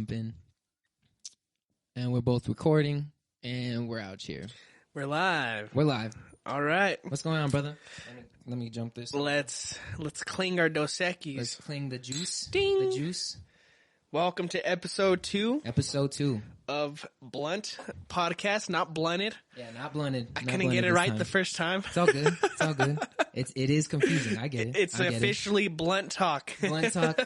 jump in. And we're both recording, and we're out here. We're live. We're live. All right. What's going on, brother? Let me jump this. Let's cling our Dos Equis. Let's cling the juice. Ding. The juice. Welcome to episode 2. Episode 2. Of Blunt Podcast, not Blunted. Yeah, not blunted. I couldn't get it right the first time. It's all good. It's all good. It is confusing. I get it. It's officially Blunt Talk. Blunt Talk.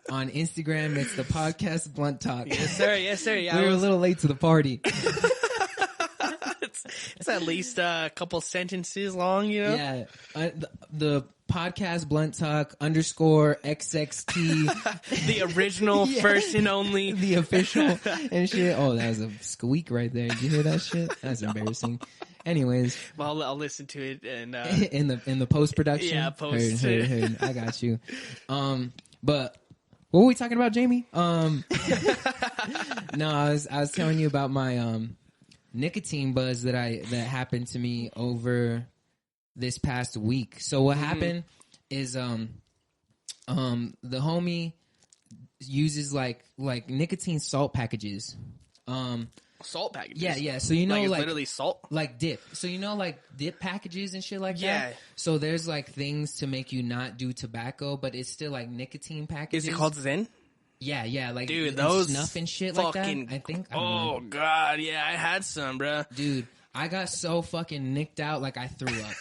On Instagram, it's the podcast Blunt Talk. Yes, sir. Yes, sir. Yeah, we were a little late to the party. It's at least a couple sentences long, you know? Yeah. The podcast Blunt Talk _XXT. The original, first and only. The official and shit. Oh, that was a squeak right there. Did you hear that shit? That's embarrassing. Anyways. Well, I'll listen to it and in the post-production. Yeah, post. Heard. I got you. But what were we talking about, Jamie? No, I was telling you about my nicotine buzz that happened to me over this past week. So what happened is the homie uses like nicotine salt packages. Salt packages? Yeah. So you know like literally salt? Like dip. So you know like dip packages and shit like that? Yeah. So there's like things to make you not do tobacco, but it's still like nicotine packages. Is it called Zen? Yeah, like dude, those snuff and shit like that. I think. I don't know. God, yeah, I had some, bro. Dude, I got so fucking nicked out, like I threw up.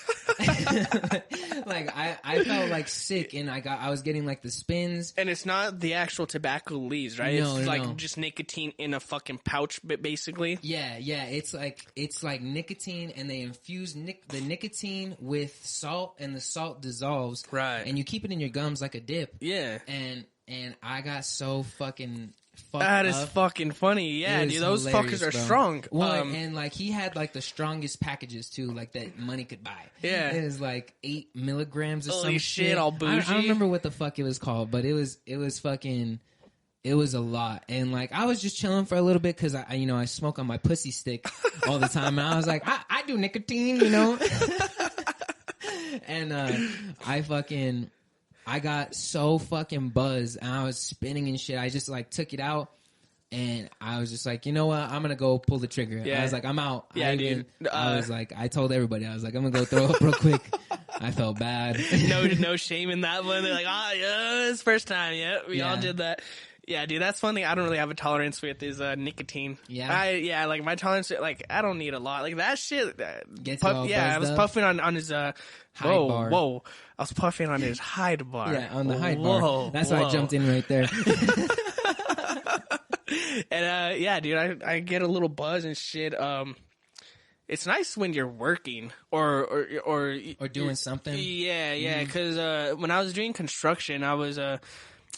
Like I felt like sick, and I was getting like the spins. And it's not the actual tobacco leaves, right? No, it's like no. just nicotine in a fucking pouch, basically. Yeah. It's like nicotine, and they infuse the nicotine with salt, and the salt dissolves. Right. And you keep it in your gums like a dip. Yeah. And I got so fucking fucked That up. is fucking funny. Yeah, dude, those fuckers are bro. strong. Well, and like he had like the strongest packages too, like that money could buy. Yeah. It was like 8 milligrams or Holy some shit, all bougie. I don't remember what the fuck it was called, but it was fucking. It was a lot, and like I was just chilling for a little bit because I smoke on my pussy stick all the time, and I was like, I do nicotine, and I got so fucking buzzed, and I was spinning and shit. I just like took it out, and I was just like, you know what? I'm gonna go pull the trigger. Yeah. I was like, I'm out. Yeah, dude. I was like, I told everybody, I was like, I'm gonna go throw up real quick. I felt bad. No shame in that one. They're like, yeah, it's first time. Yeah, we all did that. Yeah, dude, that's one thing I don't really have a tolerance with is nicotine. Yeah? Like my tolerance, like I don't need a lot. Like that shit. Gets you all I was buzzed up? puffing on his Hide bar. Whoa. I was puffing on his hide bar. Yeah, on the hide bar. That's why I jumped in right there. And yeah, dude, I get a little buzz and shit. It's nice when you're working or doing something. Yeah, because when I was doing construction, I was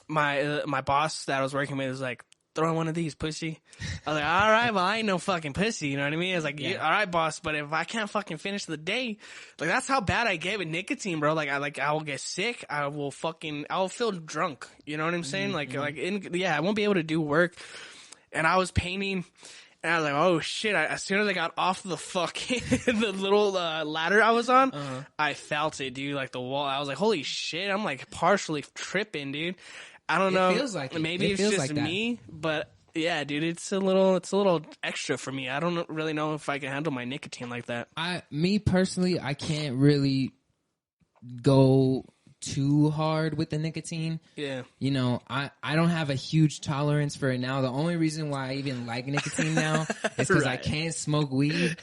my boss that I was working with was like, throw in one of these, pussy. I was like, all right, well, I ain't no fucking pussy, you know what I mean? I was like, yeah, all right, boss, but if I can't fucking finish the day, like that's how bad I get with nicotine, bro. I will get sick. I will feel drunk. You know what I'm saying? I won't be able to do work. And I was painting. And I was like, oh shit, as soon as I got off the fucking, the little ladder I was on, I felt it, dude, like the wall. I was like, holy shit, I'm like partially tripping, dude. I don't know. Feels like it. Maybe it's just like me, but yeah, dude, it's a little extra for me. I don't really know if I can handle my nicotine like that. Me personally, I can't really go too hard with the nicotine. Yeah. I don't have a huge tolerance for it now. The only reason why I even like nicotine now is because I can't smoke weed.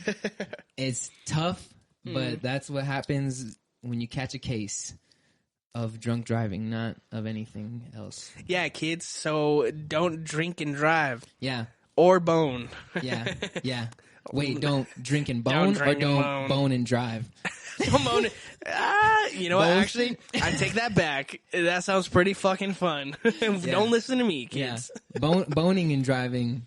It's tough, but that's what happens when you catch a case of drunk driving, not of anything else. Yeah, kids, so don't drink and drive. Yeah. Or bone. Yeah. Wait, don't drink and bone don't bone and drive? Don't moan. You know what? Actually, I take that back. That sounds pretty fucking fun. Don't listen to me, kids. Yeah. Boning and driving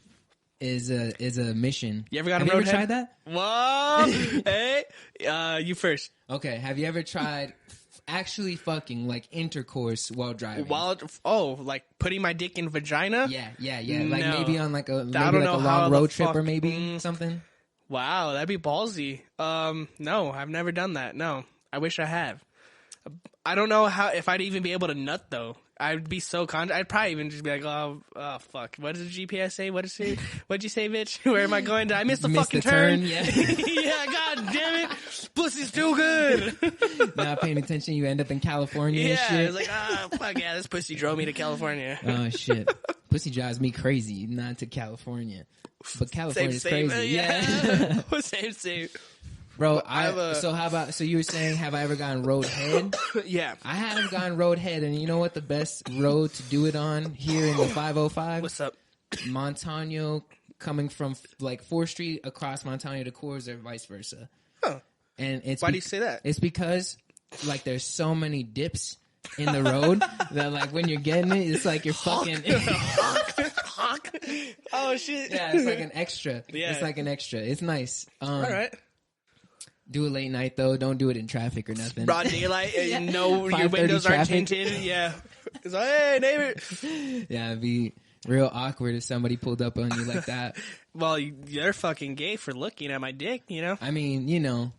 is a mission. You ever got Have a you road ever tried that? Whoa! Hey, you first. Okay. Have you ever tried actually fucking like intercourse while driving? Like putting my dick in vagina? Yeah. Like No. maybe on like a how long road trip fuck- or maybe something. Wow, that'd be ballsy. No, I've never done that. No, I wish I have. I don't know if I'd even be able to nut though. I'd be so I'd probably even just be like, oh fuck, what does the GPS say? What'd you say, bitch? Where am I going? Did I miss the fucking turn? Yeah. Yeah, god damn it. Pussy's too good. Not paying attention, you end up in California and Yeah, shit. it's like, fuck yeah, this pussy drove me to California. Oh, shit. Pussy drives me crazy, not to California. But California's Same, crazy. yeah. Same. Bro, so you were saying, have I ever gone road head? Yeah. I have gone road head, and you know what the best road to do it on here in the 505? What's up? Montano coming from like 4th Street across Montano to Coors or vice versa. Huh. And it's Why do you say that? It's because like there's so many dips in the road that like when you're getting it, it's like you're fucking Honk. Oh shit. Yeah, it's like an extra. Yeah. It's like an extra. It's nice. All right. Do it late night though. Don't do it in traffic or nothing. Broad daylight. Yeah. No, your windows aren't traffic. tinted. Yeah. It's like, hey, neighbor. Yeah, it'd be real awkward if somebody pulled up on you like that. Well, you're fucking gay for looking at my dick, you know? I mean, you know,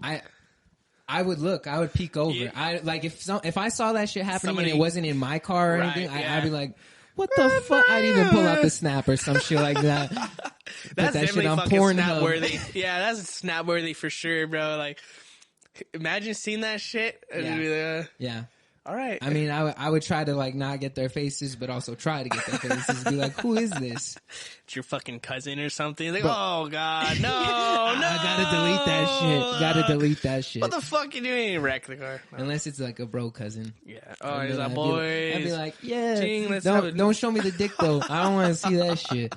I would look. I would peek over. Yeah. I like if I saw that shit happening Somebody- and it wasn't in my car or Right, anything, yeah. I'd be like, what the fuck? I'd even pull out the snap or some shit like that. Put That's that shit definitely on fucking Pornhub. snap-worthy. Yeah, that's snap-worthy for sure, bro. Like, imagine seeing that shit. Yeah. Yeah. All right. I mean, I would try to like not get their faces, but also try to get their faces. Be like, who is this? It's your fucking cousin or something. Like, Bro. oh god, no, no. I gotta delete that shit. Gotta delete that shit. What the fuck you doing? Wreck the car. No. Unless it's like a bro cousin. Yeah. Oh, And is then that boys? I'd be like, yeah. Ching, let's have a- Don't show me the dick though. I don't want to see that shit.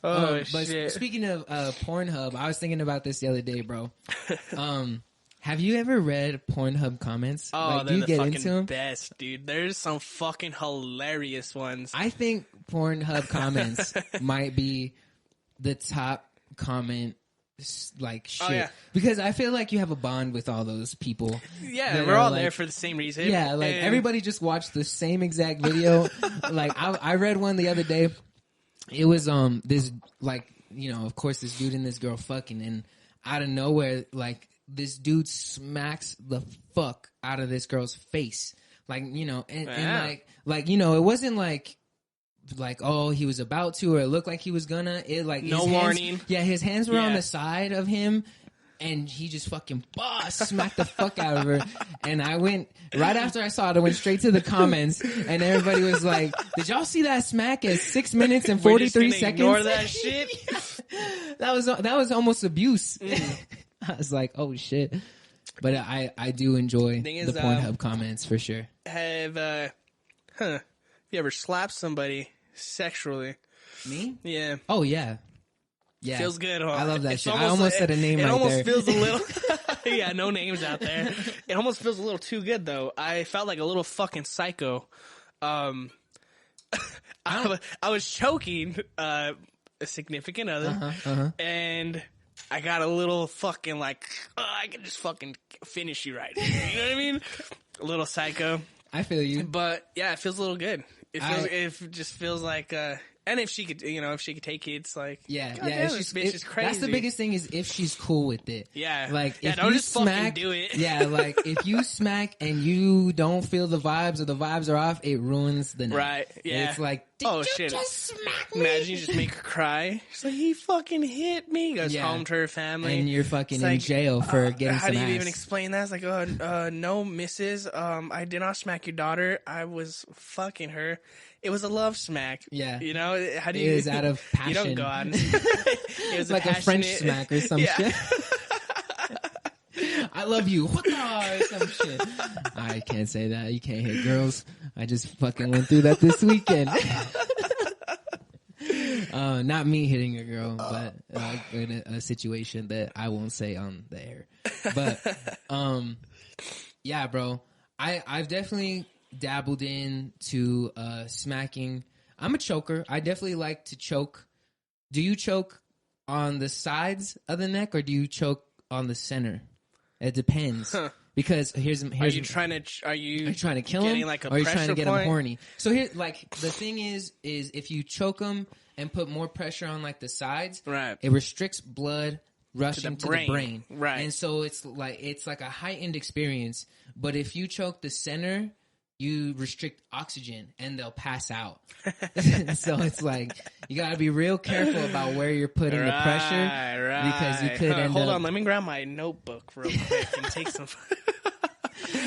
Oh But shit. speaking of Pornhub, I was thinking about this the other day, bro. Have you ever read Pornhub comments? Oh, like, do they're you the get fucking into them? best, dude. There's some fucking hilarious ones. I think Pornhub comments might be the top comment, like shit. Oh, yeah. Because I feel like you have a bond with all those people. Yeah, that we're are, all like- there for the same reason. Yeah, like And- everybody just watched the same exact video. Like I read one the other day. It was this like, you know, of course this dude and this girl fucking, and out of nowhere like this dude smacks the fuck out of this girl's face. Like, you know, and like you know, it wasn't like oh he was about to or it looked like he was gonna. It like No his hands- warning. Yeah, his hands were on Yeah. the side of him. And he just fucking smacked the fuck out of her. And I went, right after I saw it, I went straight to the comments. And everybody was like, did y'all see that smack at 6 minutes and We're just 43 gonna seconds? Ignore that shit. That was almost abuse. I was like, oh shit. But I do enjoy Thing is, the Pornhub comments for sure. Have you ever slapped somebody sexually? Me? Yeah. Oh yeah. Yeah. Feels good, huh? I love that It's shit. I almost said a name it right almost there. feels a little... yeah, no names out there. It almost feels a little too good, though. I felt like a little fucking psycho. I was choking a significant other, and I got a little fucking like, I can just fucking finish you right here. You know what I mean? A little psycho. I feel you. But yeah, it feels a little good. It just feels like, and if she could, you know, if she could take it, it's like, Yeah, God yeah. damn, this bitch is crazy. That's the biggest thing is if she's cool with it. Yeah. Like Yeah, if don't you just fucking smack, do it. Yeah, like if you smack and you don't feel the vibes or the vibes are off, it ruins the night. Right, yeah. It's like, did Oh, you shit. just smack me? Imagine you just make her cry. She's like, he fucking hit me. Goes Yeah. home to her family. And you're fucking It's in like, jail for getting how some do you ass. even explain that? It's like, no, missus. I did not smack your daughter. I was fucking her. It was a love smack. Yeah. You know, how do It you... was out of You don't passion. go out and... It was like a French passionate- smack or some Yeah. shit. I love you. What the or some shit. I can't say that. You can't hit girls. I just fucking went through that this weekend. Not me hitting a girl, but in a situation that I won't say on the air. But yeah, bro. I've definitely dabbled into smacking. I'm a choker. I definitely like to choke. Do you choke on the sides of the neck or do you choke on the center? It depends. Huh. Because here's Are you trying to kill getting him like a or are you trying to pressure get point? him horny? So here, like the thing is if you choke him and put more pressure on like the sides, Right. it restricts blood rushing to the brain. Right. And so it's like a heightened experience. But if you choke the center, you restrict oxygen and they'll pass out. So it's like you gotta be real careful about where you're putting the pressure because you could end Hold up. on, let me grab my notebook real quick and take some.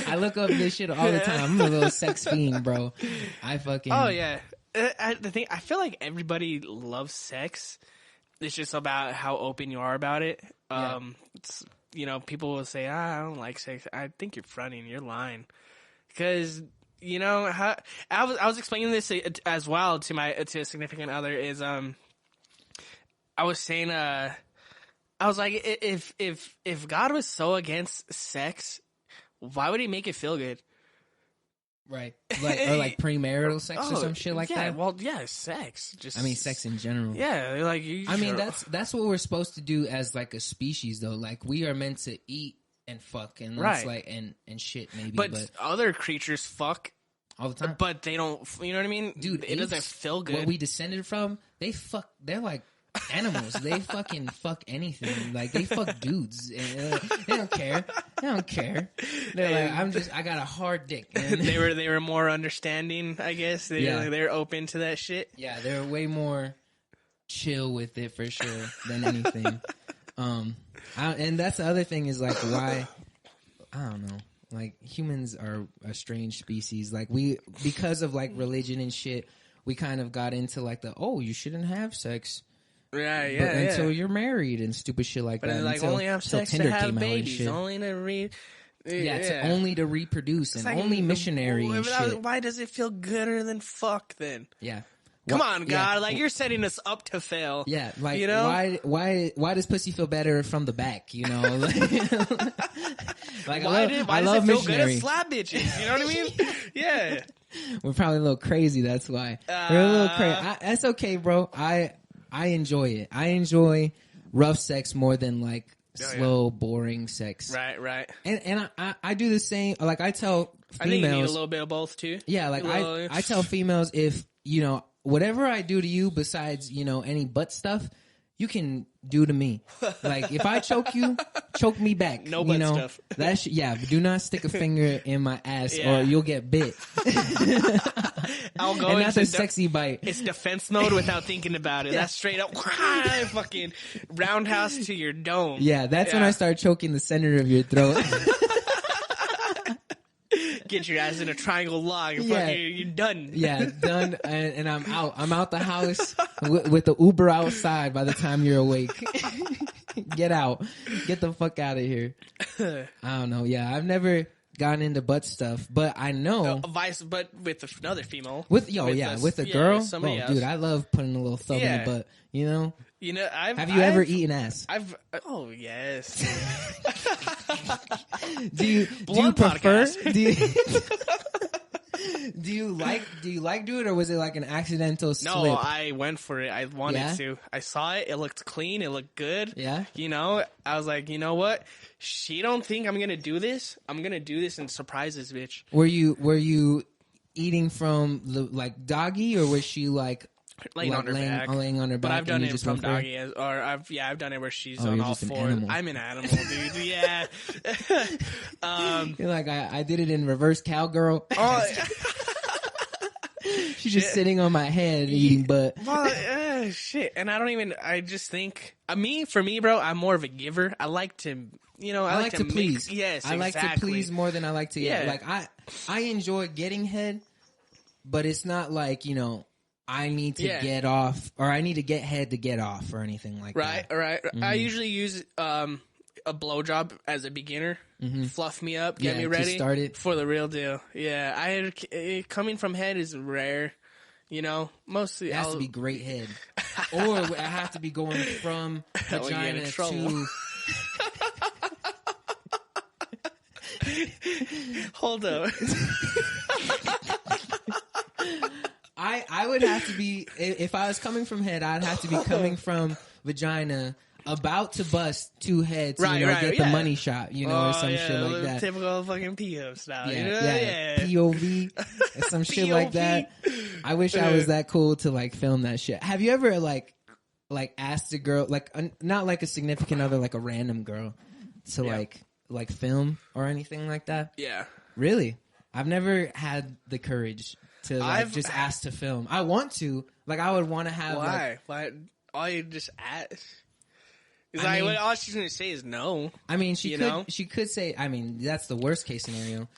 I look up this shit all the time. I'm a little sex fiend, bro. I fucking. Oh yeah, the thing I feel like everybody loves sex. It's just about how open you are about it. It's, people will say, I don't like sex. I think you're fronting. You're lying. Because, how I was explaining this as well to a significant other is, I was saying, I was like, if God was so against sex, why would he make it feel good? Right. Like premarital sex or some shit like that? Well, yeah, sex. Sex in general. Yeah, like... that's what we're supposed to do as, like, a species, though. Like, we are meant to eat and fuck and that's like and shit maybe, but other creatures fuck all the time. But they don't, you know what I mean? Dude, it doesn't feel good. What we descended from, they're like animals. They fucking fuck anything. Like, they fuck dudes. And, they don't care. They're like, I got a hard dick. And they were more understanding, I guess. They're open to that shit. Yeah, they're way more chill with it for sure than anything. And that's the other thing is like why, I don't know. Like, humans are a strange species. Like, because of like religion and shit, we kind of got into like you shouldn't have sex. Until you're married and stupid shit like that. But like, only have sex to have babies, only to only to reproduce and like, only missionary and shit. Why does it feel gooder than fuck then? Yeah. Come on, God! Like, you're setting us up to fail. Yeah, like, why does pussy feel better from the back? Like, why I does love it feel missionary. good at slap bitches? You know what I mean? Yeah. We're probably a little crazy. That's why we're a little crazy. That's okay, bro. I enjoy it. I enjoy rough sex more than like slow, boring sex. Right. And I do the same. Like, I tell females, I think you need a little bit of both too. Yeah, like I tell females, if whatever I do to you besides, any butt stuff, you can do to me. Like, if I choke you, choke me back. No butt stuff. But do not stick a finger in my ass or you'll get bit. I'll go and that's a sexy bite. It's defense mode without thinking about it. That's straight up fucking roundhouse to your dome. Yeah, that's when I start choking the center of your throat. Get your ass in a triangle log and you're done. Yeah, done. And I'm out. I'm out the house with the Uber outside by the time you're awake. Get out. Get the fuck out of here. I don't know. Yeah, I've never gotten into butt stuff, but I know. But with another female. With a girl. Somebody else. Dude, I love putting a little thumb in the butt. Have you I've ever eaten ass? Oh yes. Do you prefer? Do you like do it, or was it like an accidental slip? No, I went for it. I wanted to. I saw it. It looked clean. It looked good. Yeah. I was like, you know what? She don't think I'm gonna do this. I'm gonna do this and surprise this bitch. Were you eating from the like doggy, or was she like? Laying on her back. But I've done it from doggy, I've done it where she's on all fours. I'm an animal, dude. Yeah. You're like, I did it in reverse cowgirl. Oh, she's just sitting on my head eating butt. Well, shit. And I just think, for me, bro, I'm more of a giver. I like to, I like to please. Yes, I like to please more than I like to get. Like, I enjoy getting head, but it's not like, I need to get off, or I need to get head to get off, or anything like that. Right. Mm-hmm. I usually use a blowjob as a beginner. Mm-hmm. Fluff me up, get me ready start it. For the real deal. Yeah, coming from head is rare. Mostly it has to be great head, or I have to be going from vagina to. Hold up. I would have to be, if I was coming from head, I'd have to be coming from vagina, about to bust to head to get the money shot, or some shit like that. Typical fucking PO style. POV, some shit like that. I wish I was that cool to like film that shit. Have you ever like asked a girl, like not like a significant other, like a random girl, to like film or anything like that? Yeah. Really? I've never had the courage to like just ask to film. I want to. Like I would want to have. Why? Why? All you just ask. It's like mean, all she's gonna say is no. I mean, she could say. I mean, that's the worst case scenario.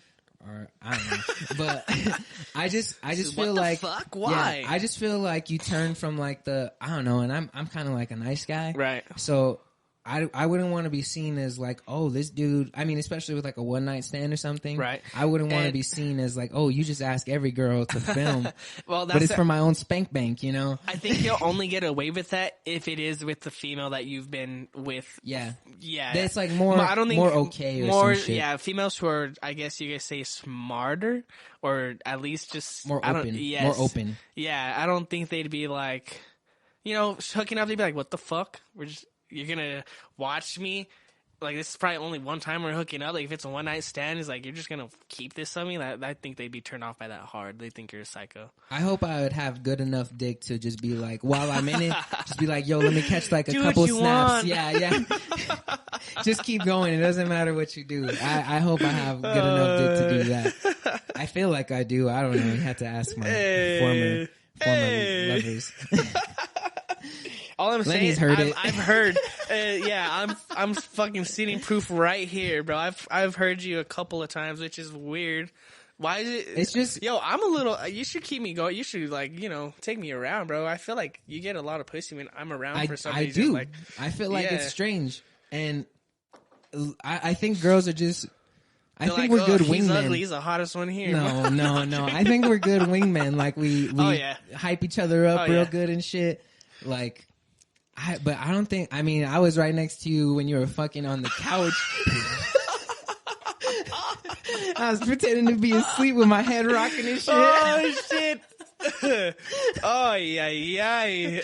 Or I don't know, but I just feel like fuck? Why? Yeah, I just feel like you turn from like the I don't know, and I'm kind of like a nice guy, right? So I wouldn't want to be seen as like, oh, this dude. I mean, especially with like a one night stand or something, right? I wouldn't want to be seen as like, oh, you just ask every girl to film. Well, but it's for my own spank bank, you know. I think you'll only get away with that if it is with the female that you've been with. Yeah. Yeah, it's like more. I don't think more okay. Or some shit. Yeah, females who are, I guess you could say, smarter, or at least just more open. Yes. More open. Yeah, I don't think they'd be like, hooking up. They'd be like, "What the fuck? You're gonna watch me? Like this is probably only one time we're hooking up. Like if it's a one night stand, it's like you're just gonna keep this on me." I think they'd be turned off by that hard. They think you're a psycho. I hope I would have good enough dick to just be like, while I'm in it, just be like, "Yo, let me catch like a couple snaps." Want. Yeah. Just keep going. It doesn't matter what you do. I hope I have good enough dick to do that. I feel like I do. I don't know. You have to ask my former lovers. All I'm Lenny's saying, heard it. I've heard. I'm fucking sitting proof right here, bro. I've heard you a couple of times, which is weird. Why is it? It's just I'm a little. You should keep me going. You should take me around, bro. I feel like you get a lot of pussy when I'm around for some reason. I do. Like, I feel like it's strange, and I think girls are just. I think we're good he's wingmen. Ugly. He's the hottest one here. No. I think we're good wingmen. Like we hype each other up real good and shit. Like. But I don't think. I mean, I was right next to you when you were fucking on the couch. I was pretending to be asleep with my head rocking and shit. Oh shit! Oh yeah.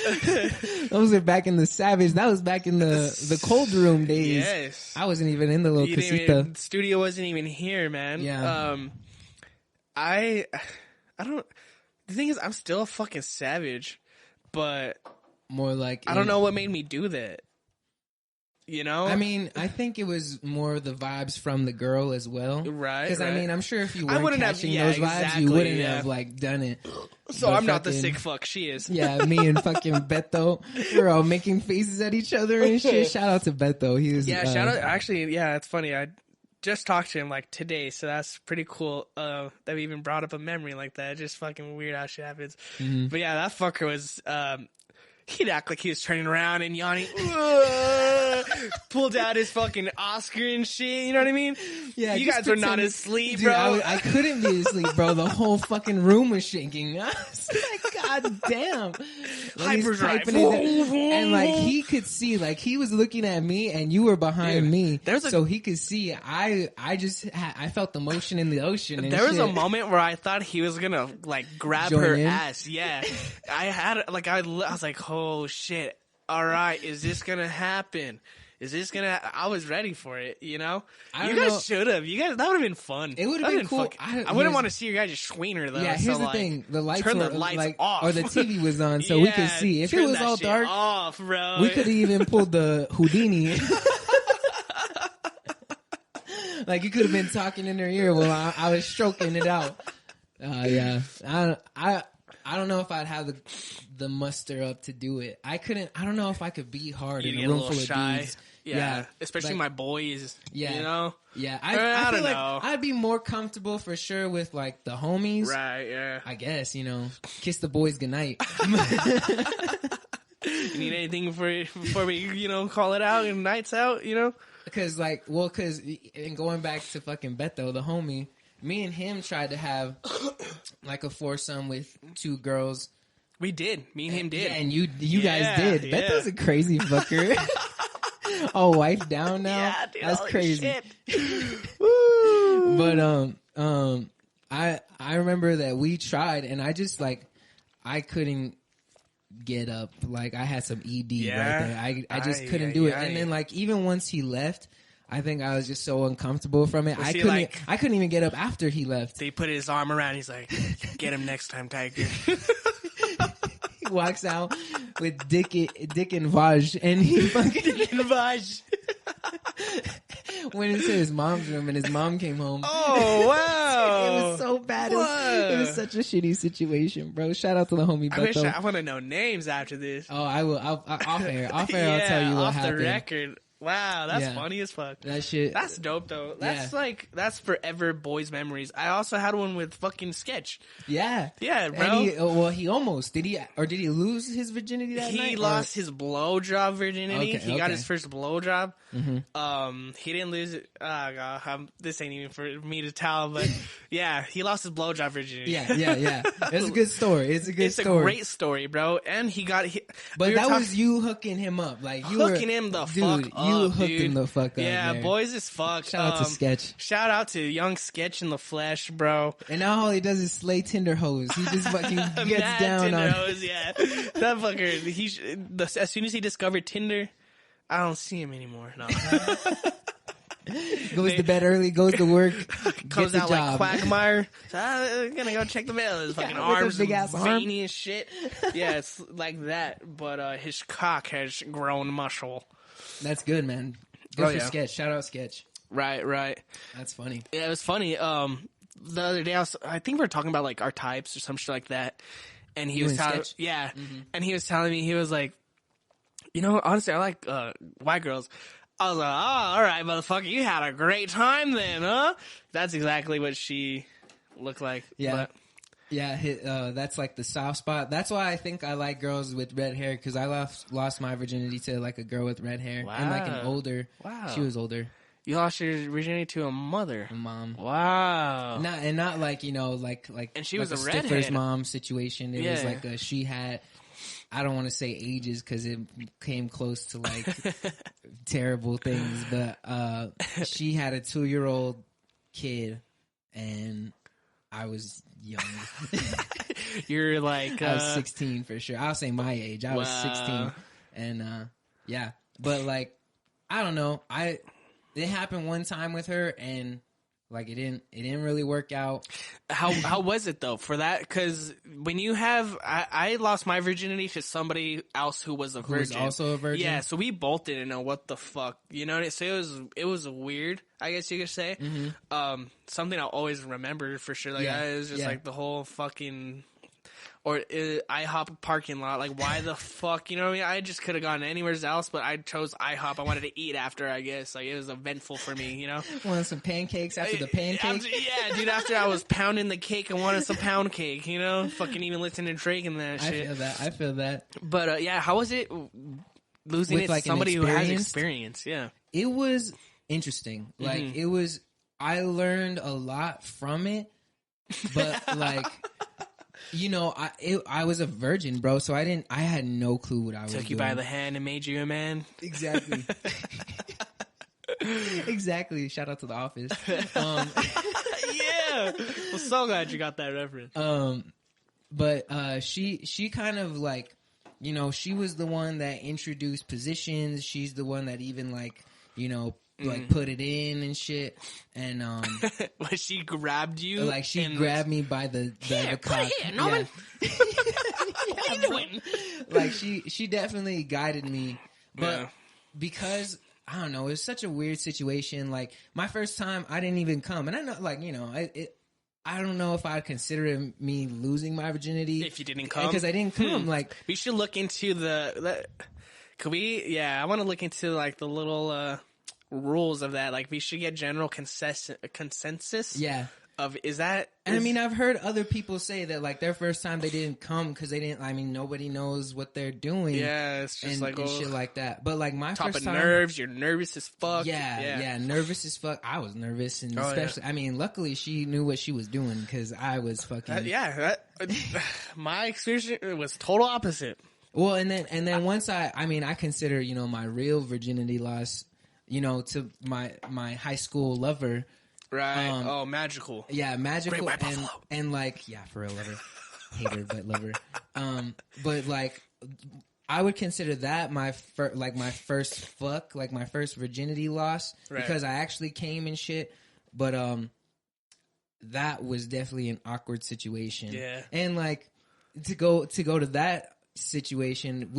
Those are back in the savage. That was back in the cold room days. Yes. I wasn't even in the little casita. The studio wasn't even here, man. Yeah. I don't. The thing is, I'm still a fucking savage, but. More like I don't know what made me do that. I mean, I think it was more the vibes from the girl as well, right? Because I mean, I'm sure if you weren't catching those vibes, you wouldn't have like done it. So I'm not the sick fuck. She is. Yeah, me and fucking Beto, we're all making faces at each other and shit. Shout out to Beto. He was shout out. Actually, yeah, it's funny. I just talked to him like today, so that's pretty cool. That we even brought up a memory like that. Just fucking weird how shit happens. Mm-hmm. But yeah, that fucker was. He'd act like he was turning around and yawning. Pulled out his fucking Oscar and shit. You know what I mean? Yeah. You guys are not asleep, dude, bro. I couldn't be asleep, bro. The whole fucking room was shaking. I was like, God damn. Hyperdrive. And like he could see, like he was looking at me and you were behind me. So he could see. I felt the motion in the ocean. And there was a moment where I thought he was gonna like grab her ass. Yeah. I was like, oh shit. All right. Is this gonna happen? I was ready for it, you know? You guys should have. That would have been fun. It would have been cool. I wouldn't want to see your guys just schweener though. Yeah, here's the thing. The lights turn were the lights like, off. or the TV was on so we could see. If it was all dark, off, bro. We could have even pulled the Houdini. Like you could have been talking in her ear while I was stroking it out. Yeah. I don't know if I'd have the muster up to do it. I don't know if I could be hard in a room full of dudes. Yeah. Especially like, my boys. Yeah. You know? Yeah. I feel like I'd be more comfortable for sure with like the homies. Right, yeah. I guess, kiss the boys goodnight. You need anything before we, call it out and nights out, Because in going back to fucking Beto, the homie, me and him tried to have like a foursome with two girls. We did. Me and him did. Yeah, and you guys did. Yeah. Beto's a crazy fucker. Oh, wife down now? Yeah, dude, that's crazy. Woo! But I remember that we tried and I just like I couldn't get up. Like I had some ED right there. I just couldn't do it. And then like even once he left, I think I was just so uncomfortable from it. I couldn't even get up after he left. They put his arm around. He's like, "Get him next time, Tiger." He walks out with Dick and Vaj, and he fucking Dick and Vaj. went into his mom's room and his mom came home. Oh, wow. It was so bad. It was such a shitty situation, bro. Shout out to the homie Beto. I want to know names after this. Oh, I will. Off air. Off air, I'll tell you what off happened. The record. Wow, that's funny as fuck. That shit. That's dope, though. That's forever boys' memories. I also had one with fucking Sketch. Yeah. Yeah, bro. He almost. Did he lose his virginity that night? He lost his blowjob virginity. Okay, he got his first blowjob. Mm-hmm. He didn't lose it. Oh, God. This ain't even for me to tell, but yeah, he lost his blowjob virginity. Yeah. It's a good story. It's a great story, bro. And he got... But that was you hooking him up. Like, you hooking him the fuck up. You hooked him the fuck up. Yeah, there. boys as fuck. Shout out to Sketch. Shout out to young Sketch in the flesh, bro. And now all he does is slay Tinder hoes. He just fucking gets down Tinder on hoes, yeah. That fucker, as soon as he discovered Tinder, I don't see him anymore. No. Goes to bed early, goes to work, comes out like Quagmire. So I'm gonna go check the mail. His fucking arms big ass veiny as shit. Yeah, it's like that. But his cock has grown muscle. That's good, man. Good for Sketch. Shout out Sketch. Right. That's funny. Yeah, it was funny. The other day I think we were talking about like our types or some shit like that, and he was telling, and he was telling me, he was like, you know, honestly, I like white girls. I was like, oh, all right, motherfucker, you had a great time then, huh? That's exactly what she looked like. Yeah. But, yeah, that's like the soft spot. That's why I think I like girls with red hair, because I lost my virginity to like a girl with red hair. Wow. And like an older. Wow. She was older. You lost your virginity to a mother. A mom. Wow. Not like, you know, like and she like was a a redhead. Stifler's mom situation. It was like she had, I don't want to say ages because it came close to like terrible things, but she had a 2-year-old kid and I was young. You're like I was 16 for sure. I'll say my age. I was 16, and yeah, but like I don't know. It happened one time with her, and like it didn't really work out. How was it though for that? Because when you have, I lost my virginity to somebody else who was a virgin, who was also a virgin. Yeah, so we both didn't know what the fuck, you know. So it was weird, I guess you could say. Mm-hmm. Something I'll always remember for sure. Like it was just like the whole fucking. Or IHOP parking lot. Like, why the fuck? You know what I mean? I just could have gone anywhere else, but I chose IHOP. I wanted to eat after, I guess. Like, it was eventful for me, you know? Wanted some pancakes after the pancakes? Yeah, dude, after I was pounding the cake, I wanted some pound cake, you know? Fucking even listening to Drake and that shit. I feel that. But, yeah, how was it losing it to somebody who has experience? Yeah. It was interesting. Like, it was... I learned a lot from it, but, like... You know, I was a virgin, bro, so I had no clue what I was doing. Took you by the hand and made you a man? Exactly. Exactly. Shout out to The Office. Yeah. I'm so glad you got that reference. But she kind of like, you know, she was the one that introduced positions. She's the one that even like, you know, like put it in and shit, and like she grabbed you, like she grabbed me by the cock. Norman. What are you doing? Like she definitely guided me, but because I don't know, it was such a weird situation. Like my first time, I didn't even come, and I know, like you know, I don't know if I'd consider me losing my virginity if you didn't come, because I didn't come. Like we should look into could we? Yeah, I want to look into like the little. Rules of that, like we should get general consensus. Yeah. Of is that? And I mean, I've heard other people say that like their first time they didn't come because they didn't. I mean, nobody knows what they're doing. Yeah, it's just and shit like that. But like my top first of time, nerves. You're nervous as fuck. Yeah, nervous as fuck. I was nervous, and especially, I mean, luckily she knew what she was doing because I was fucking. My experience was total opposite. Well, and then once I mean, I consider my real virginity loss. To my high school lover. Right. Magical. Yeah, magical. And like, yeah, for real lover. Hater, but lover. But like, I would consider that my first fuck, like my first virginity loss. Right. Because I actually came and shit. But, that was definitely an awkward situation. Yeah. And like, to go to that, situation.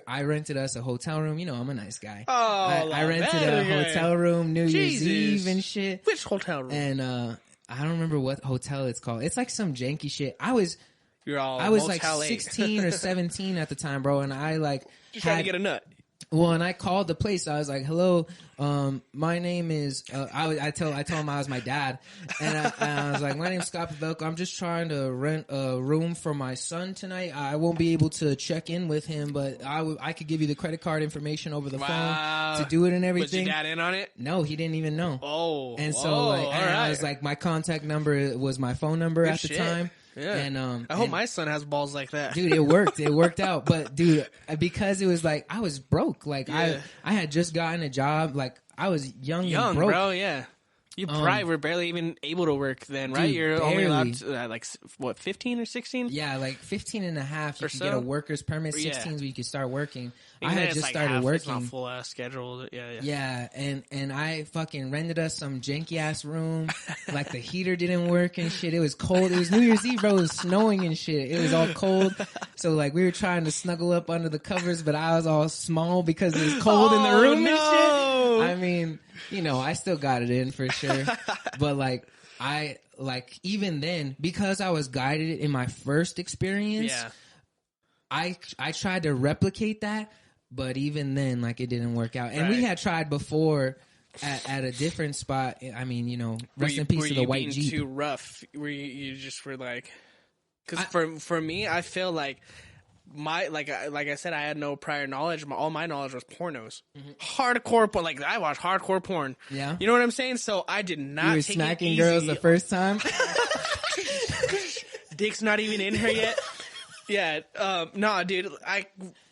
I rented us a hotel room. You know, I'm a nice guy. Oh, I rented a hotel room New Year's Eve and shit. Which hotel room? And I don't remember what hotel it's called. It's like some janky shit. I was like 16 or 17 at the time, bro, and I like just trying to get a nut. Well, and I called the place. I was like, "Hello, my name is." I told him I was my dad, and I was like, "My name's Scott Pavelko. I'm just trying to rent a room for my son tonight. I won't be able to check in with him, but I could give you the credit card information over the phone to do it and everything." Was your dad in on it? No, he didn't even know. Oh, and so I was like, my contact number was my phone number at the time. Yeah, and I hope my son has balls like that, dude. It worked. It worked out. But dude, because it was like I was broke. Like I had just gotten a job. Like I was young and broke, bro. Yeah, you probably were barely even able to work then, right? Dude, You're only allowed to, like what, 15 or 16? Yeah, like 15 and a half. You could get a worker's permit. 16 is where you could start working. I had just like started working. It's not full schedule. Yeah. Yeah, and I fucking rented us some janky ass room. Like the heater didn't work and shit. It was cold. It was New Year's Eve, bro. It was snowing and shit. It was all cold. So like we were trying to snuggle up under the covers, but I was all small because it was cold in the room and shit. I mean, you know, I still got it in for sure. But like even then, because I was guided in my first experience, I tried to replicate that. But even then, like, it didn't work out. And we had tried before at a different spot. I mean, you know, rest in peace to the white Jeep. Were you too rough? You just were like... Because for me, I feel like like I said, I had no prior knowledge. All my knowledge was pornos. Mm-hmm. Hardcore porn. Like, I watched hardcore porn. Yeah. You know what I'm saying? So I did not You were take smacking it easy. girls the first time? Dick's not even in her yet. Yeah. No, dude, I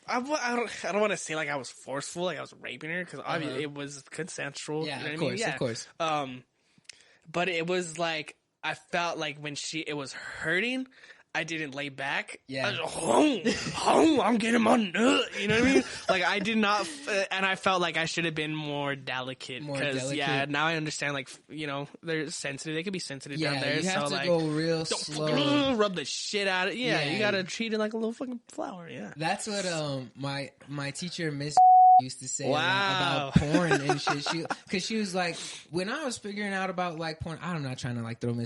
don't want to say like I was forceful, like I was raping her, because obviously it was consensual. Yeah, you know of course, of course. But it was like I felt like when it was hurting, I didn't lay back. Yeah, I was like, I'm getting my nut. You know what I mean? Like I did not, and I felt like I should have been more delicate. Because now I understand. Like, you know, they're sensitive. They could be sensitive down there. You have to go real slow. Rub the shit out of it. Yeah, you gotta treat it like a little fucking flower. Yeah, that's what my teacher Miss used to say about porn and shit. Because she was like, when I was figuring out about like porn, I'm not trying to like throw Miss.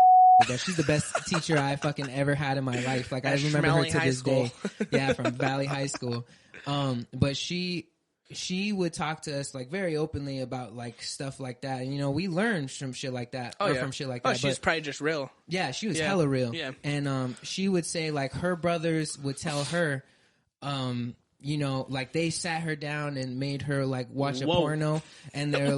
She's the best teacher I fucking ever had in my life. Like I remember her to this day. Yeah, from Valley High School. But she would talk to us like very openly about like stuff like that. And you know, we learned from shit like that. From shit like that. She's probably just real. Yeah, she was hella real. Yeah. And she would say like her brothers would tell her, you know, like they sat her down and made her like watch a porno, and they were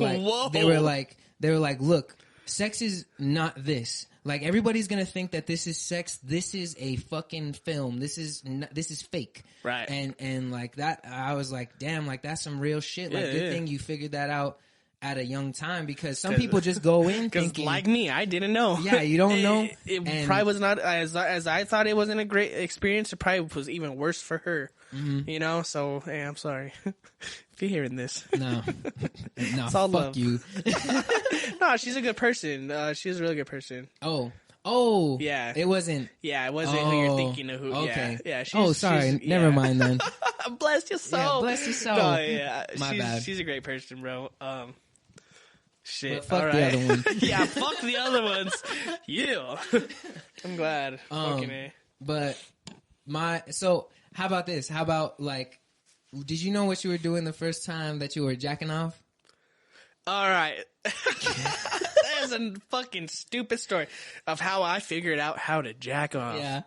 like, look, sex is not this. Like everybody's gonna think that this is sex. This is a fucking film. This is fake. Right. And like that, I was like, damn, like that's some real shit. Like good thing you figured that out at a young time, because some people just go in thinking, like me, I didn't know. Yeah, you don't know. It probably was not as I thought. It wasn't a great experience. It probably was even worse for her. Mm-hmm. You know. So hey, I'm sorry if you're hearing this. No, it's all fuck love. You. No, she's a good person. She's a really good person. Oh, yeah. It wasn't. Yeah, it wasn't who you're thinking of. Who? Okay. Yeah. Sorry. Never mind then. Bless your soul. Yeah, bless your soul. No, yeah. My bad. She's a great person, bro. Shit. But fuck the other one. Yeah, fuck the other ones. Yeah. I'm glad. Fucking A. But so how about this? How about like, did you know what you were doing the first time that you were jacking off? All right. There's a fucking stupid story of how I figured out how to jack off. Yeah.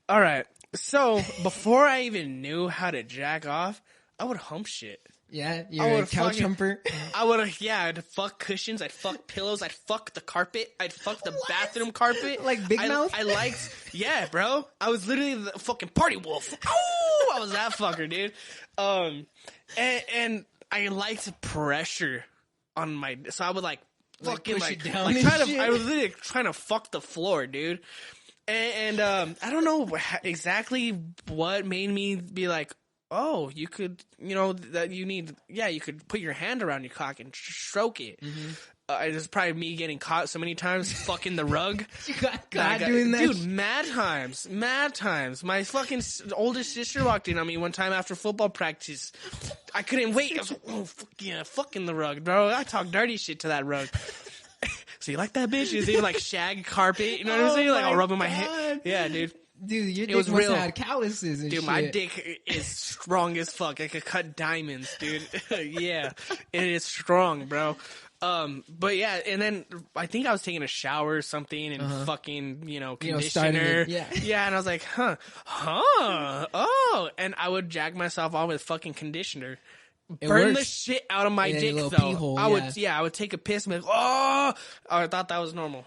All right. So before I even knew how to jack off, I would hump shit. Yeah, you're a couch humper. I'd fuck cushions, I'd fuck pillows, I'd fuck the carpet, I'd fuck the bathroom carpet. Like Big Mouth? I liked, yeah, bro. I was literally the fucking party wolf. Oh, I was that fucker, dude. And I liked pressure on my, so I would like fucking like I was literally trying to fuck the floor, dude. And I don't know exactly what made me be like, oh, you could, you know, that you need, you could put your hand around your cock and stroke it. Mm-hmm. It's probably me getting caught so many times fucking the rug. You got caught doing that? Dude, mad times. My fucking oldest sister walked in on me one time after football practice. I couldn't wait. I was like, oh, fuck yeah, fucking the rug, bro. I talk dirty shit to that rug. So you like that bitch? Is it like shag carpet? You know what I'm saying? Like, I'll rub in my head. Yeah, dude. Dude, your dick must have had calluses and shit. Dude, my dick is strong as fuck. I could cut diamonds, dude. Yeah, it is strong, bro. But yeah, and then I think I was taking a shower or something and fucking, conditioner. Yeah, and I was like, oh, and I would jack myself off with fucking conditioner. Burn the shit out of my dick, though. I would take a piss and be like, oh, I thought that was normal.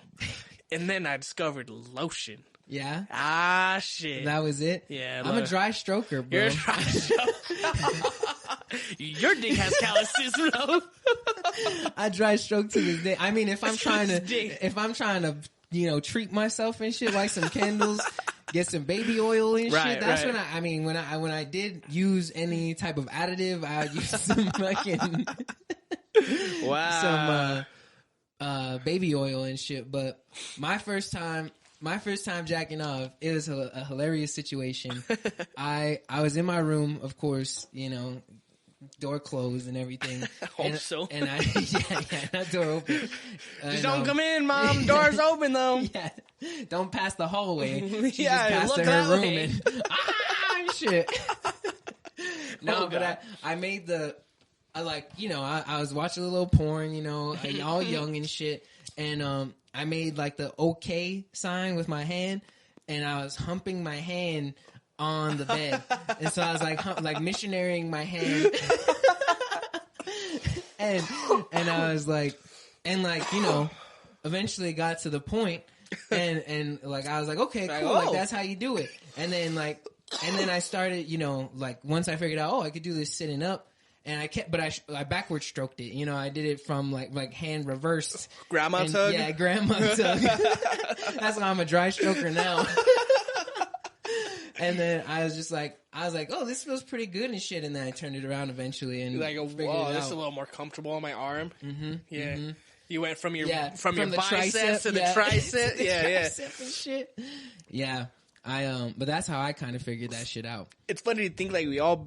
And then I discovered lotion. Yeah? Ah, shit. That was it? Yeah. I'm a dry stroker, bro. You're a dry stroker. Your dick has calluses, bro. I dry stroke to this day. I mean, if I'm trying to, treat myself and shit, like some candles, get some baby oil and shit. That's when I did use any type of additive, I used some fucking some baby oil and shit. But my first time jacking off, it was a hilarious situation. I was in my room, of course, door closed and everything. And that door open. Just don't come in, Mom. Door's open though. Yeah, don't pass the hallway. She just passed to her room and shit. No, but I made I was watching a little porn, all young and shit, and I made like the okay sign with my hand, and I was humping my hand on the bed, and so I was like missionarying my hand, and I was like, eventually got to the point, and I was like, okay, cool, like that's how you do it, and then I started, once I figured out, I could do this sitting up. And I kept, but I backward stroked it. I did it from like hand reversed. Grandma tug? Yeah, grandma tug. That's why I'm a dry stroker now. And then I was like, oh, this feels pretty good and shit. And then I turned it around eventually and whoa, this is a little more comfortable on my arm. Mm-hmm. Yeah. Mm-hmm. You went from your biceps to the tricep. Yeah. Tricep and shit. Yeah. But that's how I kind of figured that shit out. It's funny to think like we all,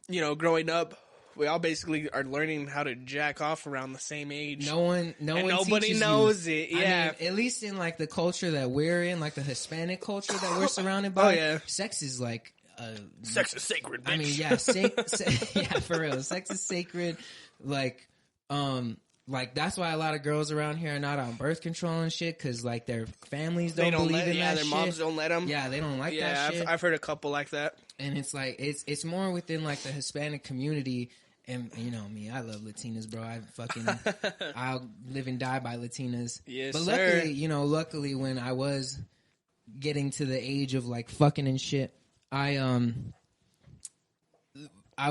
growing up, we all basically are learning how to jack off around the same age. Nobody knows it. Yeah, I mean, at least in like the culture that we're in, like the Hispanic culture that we're surrounded by. Oh yeah, sex is like sex is sacred. Bitch. I mean, yeah, yeah, for real, sex is sacred. Like that's why a lot of girls around here are not on birth control and shit, because like their families don't believe in that. Yeah, their shit. moms don't let them. Yeah, they don't like that shit. I've heard a couple like that. And it's like it's more within like the Hispanic community. And you know me, I love Latinas, bro. I'll live and die by Latinas. Yes, but sir. luckily, when I was getting to the age of like fucking and shit, I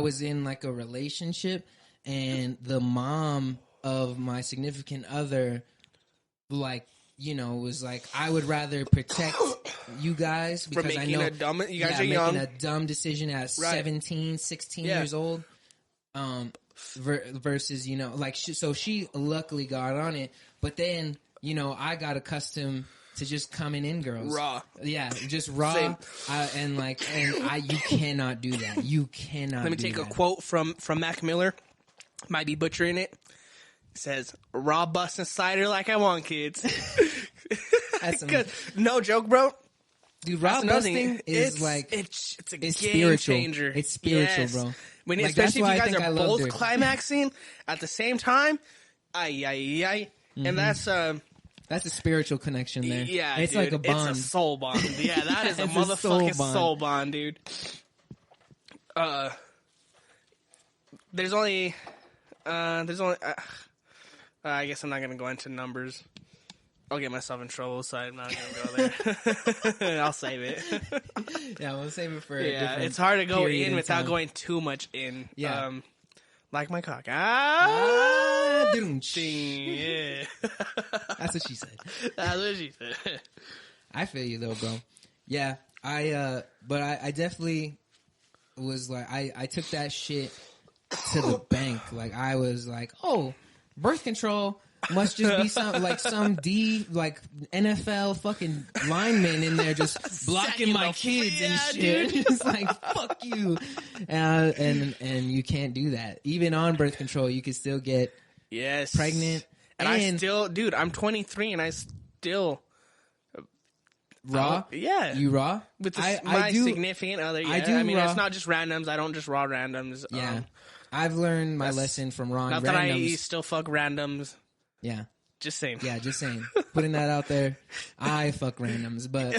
was in like a relationship, and the mom of my significant other, was like, I would rather protect you guys because I know you guys are young. Making a dumb decision at 17, 16 years old. Versus, so she luckily got on it, but then, I got accustomed to just coming in girls. Raw. Yeah, just raw. You cannot do that. You cannot. Let me take a quote from Mac Miller. Might be butchering it. It says, raw busting cider like I want, kids. That's no joke, bro. Dude, raw busting is it's a game spiritual. changer. It's spiritual, bro. Especially if you guys are both climaxing at the same time. Mm-hmm. And that's a spiritual connection there. Yeah, it's dude, like a bond. It's a soul bond. Yeah, that is a motherfucking soul bond, dude. There's only I guess I'm not gonna go into numbers. I'll get myself in trouble, so I'm not going to go there. I'll save it. Yeah, we'll save it for a different it's hard to go in without going too much in. Yeah. Like my cock. Yeah. That's what she said. That's what she said. I feel you, though, bro. Yeah, but I definitely was like, I took that shit to the bank. Like, I was like, oh, birth control. Must just be some NFL fucking lineman in there just blocking my kids and shit. It's like, fuck you. And you can't do that. Even on birth control, you can still get pregnant. And I still, dude, I'm 23 and I still... Raw? Yeah. You raw? With my significant other, yeah. I mean, raw. It's not just randoms. I don't just raw randoms. Yeah. I've learned my lesson from raw and randoms. Not that I still fuck randoms. Yeah. Just saying. Yeah, just saying. Putting that out there. I fuck randoms, but...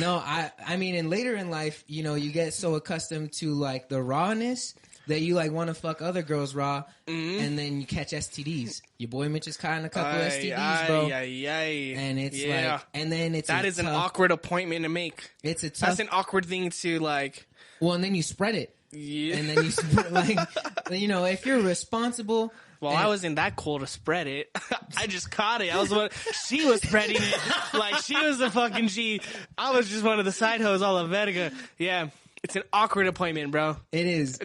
no, I mean, and later in life, you know, you get so accustomed to, like, the rawness... that you like want to fuck other girls raw, and then you catch STDs. Your boy Mitch is caught in a couple STDs, bro. And it's like, and then it's that is an awkward appointment to make. It's a tough. That's an awkward thing to like. Well, and then you spread it. Yeah. And then you spread, like, you know, if you're responsible. Well, I wasn't that cool to spread it. I just caught it. She was spreading it like she was the fucking G. I was just one of the side hoes, all of Verga. Yeah. It's an awkward appointment, bro. It is.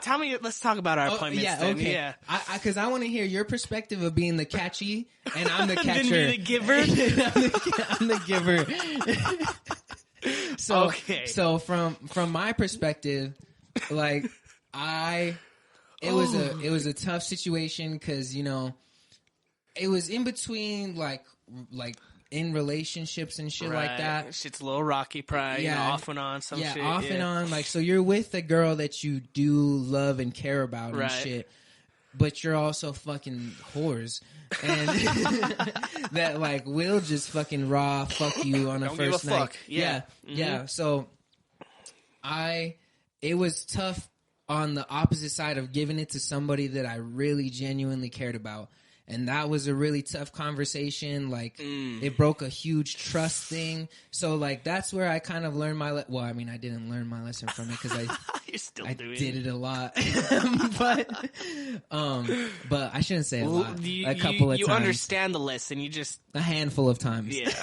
Tell me, let's talk about our appointments. Yeah, then. okay. Yeah. Because I want to hear your perspective of being the catchy, and I'm the catcher. Then the giver? I'm the giver. So from my perspective, like, it was a tough situation because, you know, it was in between, like in relationships and shit like that. Shit's a little rocky, probably. Yeah, you know, off and on some shit. Off and on. Like, so you're with a girl that you do love and care about and shit, but you're also fucking whores. And that, like, will just fucking raw fuck you on a Don't first give a night. fuck. Yeah. Yeah. So it was tough on the opposite side of giving it to somebody that I really genuinely cared about. And that was a really tough conversation. Like, it broke a huge trust thing. So, like, that's where I kind of learned my... well, I mean, I didn't learn my lesson from it because I did it a lot. But I shouldn't say a lot. A couple of times. You understand the lesson. You just... A handful of times. Yeah.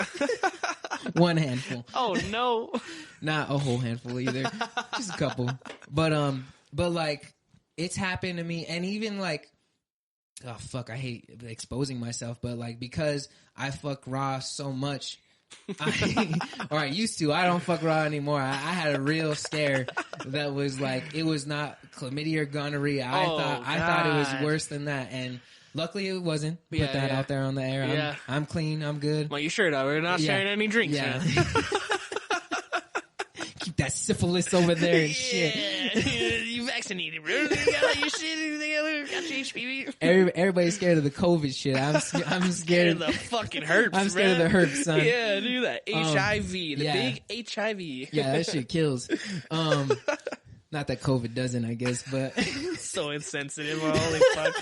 One handful. Oh, no. Not a whole handful either. Just a couple. But, like, it's happened to me. And even, like... Oh, fuck, I hate exposing myself, but, like, because I fuck raw so much, I used to, I don't fuck raw anymore. I had a real scare that was, like, it was not chlamydia or gonorrhea. I thought it was worse than that, and luckily it wasn't. Put that out there on the air. I'm clean, I'm good. Well, you sure, though? We're not sharing any drinks, yeah. Keep that syphilis over there and shit. You vaccinated, bro. You got your shit. Got your HPV. Everybody's scared of the COVID shit. I'm scared of the fucking herpes. I'm scared of the herpes, son. Yeah, do that. HIV, big HIV. Yeah, that shit kills. Not that COVID doesn't, I guess, but so insensitive. Holy fuck.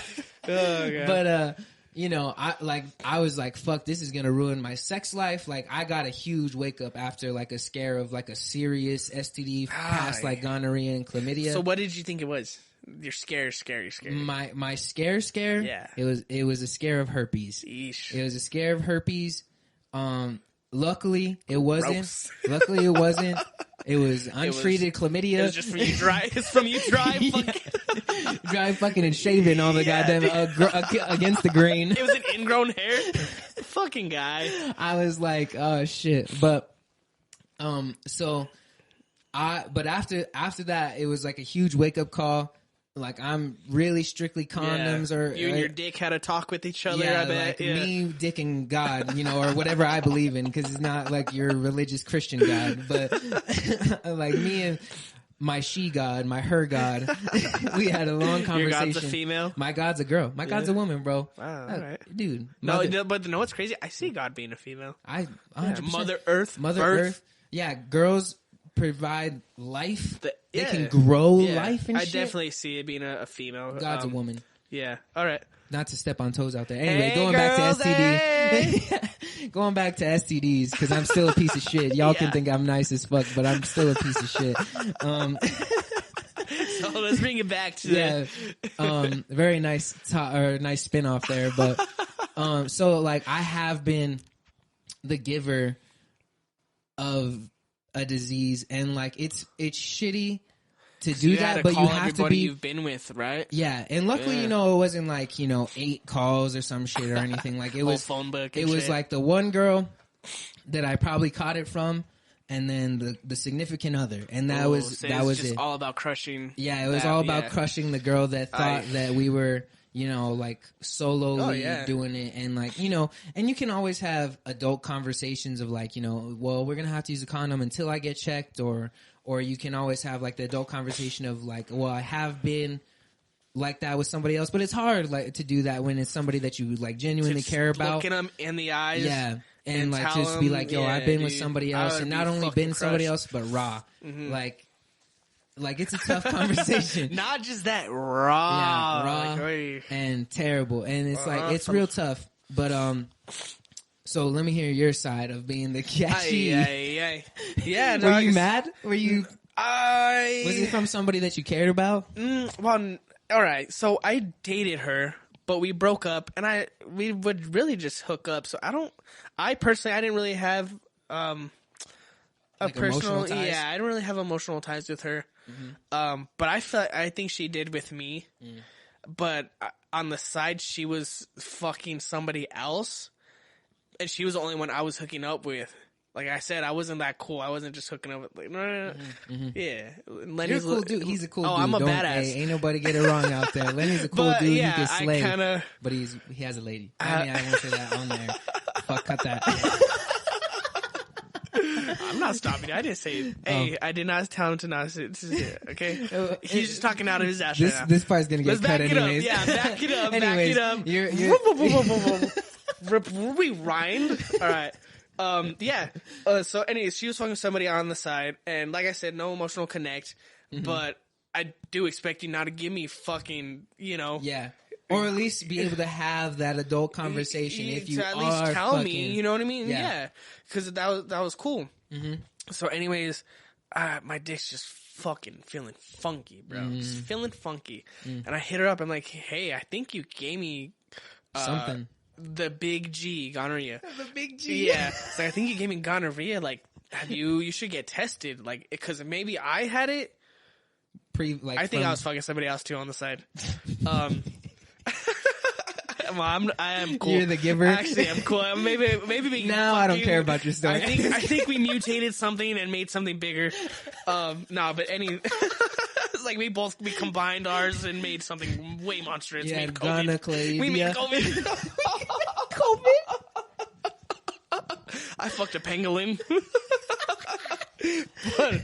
Oh god. But you know, I was like, fuck, this is gonna ruin my sex life. Like, I got a huge wake up after, like, a scare of, like, a serious STD past, like, gonorrhea and chlamydia. So what did you think it was? Your scare. My scare. Yeah. It was a scare of herpes. Eesh. It was a scare of herpes. Luckily it wasn't. Gross. Luckily it wasn't. It was untreated chlamydia. It was just from you dry. It's from you dry fucking. Dry fucking and shaving all the goddamn against the grain. It was an ingrown hair. Fucking guy. I was like, oh shit. But so but after that, it was like a huge wake up call. Like, I'm really strictly condoms, or you and your dick had a talk with each other. Yeah, I bet. Like me, dick, and God, you know, or whatever I believe in, because it's not like your religious Christian God, but like me and my she God, my her God, we had a long conversation. Your God's a female. My God's a girl. My God's a woman, bro. Wow, all right, dude. But no, what's crazy? I see God being a female. 100%. Mother Earth. Yeah, girls provide life. They can grow life and shit. I definitely see it being a female. God's a woman. Yeah. All right. Not to step on toes out there. Anyway, going back to STD. Going back to STDs, because I'm still a piece of shit. Y'all can think I'm nice as fuck, but I'm still a piece of shit. So let's bring it back to very nice nice spin off there. But so, like, I have been the giver of a disease, and, like, it's shitty to do that, but you have to be you've been with, right? Yeah, and luckily, it wasn't like 8 calls or some shit or anything. Like it was phone book. It was like the one girl that I probably caught it from, and then the significant other, and that was just it. All about crushing. Yeah, it was all about crushing the girl that thought that we were, like solely doing it, and like, and you can always have adult conversations of like, well, we're gonna have to use a condom until I get checked, or you can always have like the adult conversation of like, well, I have been like that with somebody else, but it's hard like to do that when it's somebody that you like genuinely care about. Looking them in the eyes, and like just be like, yo, I've been with somebody else, and not only been somebody else, but raw, like it's a tough conversation. Not just that, raw, and terrible, and it's like it's real tough. But so let me hear your side of being the catchy. Yeah. Were you mad? Were you? Was it from somebody that you cared about? Well, all right. So I dated her, but we broke up, and we would really just hook up. So I personally didn't really have like personal ties? Yeah, I didn't really have emotional ties with her. Mm-hmm. But I think she did with me. But on the side, she was fucking somebody else, and she was the only one I was hooking up with. Like I said, I wasn't that cool. I wasn't just hooking up with like, no. Yeah. Lenny's You're a cool dude. He's a cool dude. I'm a badass. Hey, ain't nobody get it wrong out there. Lenny's a cool dude. He can slay. But he has a lady. I won't say that on there. Fuck, cut that. I'm not stopping it. I didn't say it. Hey, I did not tell him to not say it. This is it, okay? He's just talking out of his ass right now. This part's going to get cut anyways. Back it up. Anyways, back it up. Rewind. All right. So anyways, she was fucking somebody on the side, and like I said, no emotional connect, but I do expect you not to give me fucking, Yeah. Or at least be able to have that adult conversation if you at least tell fucking, me, you know what I mean? Yeah. Because that was cool. So anyways, my dick's just fucking feeling funky, bro. Just feeling funky. And I hit her up. I'm like, hey, I think you gave me something. The big G, gonorrhea. The big G. Yeah. So I think you gave me gonorrhea. Like, you should get tested. Like, because maybe I had it. I think I was fucking somebody else too on the side. Well, I am cool. You're the giver. Actually, I'm cool. Maybe. Now I don't care about your story. I think we mutated something and made something bigger. But it's like we combined ours and made something way monstrous. Yeah, gonorrhea. We made COVID. I fucked a pangolin. But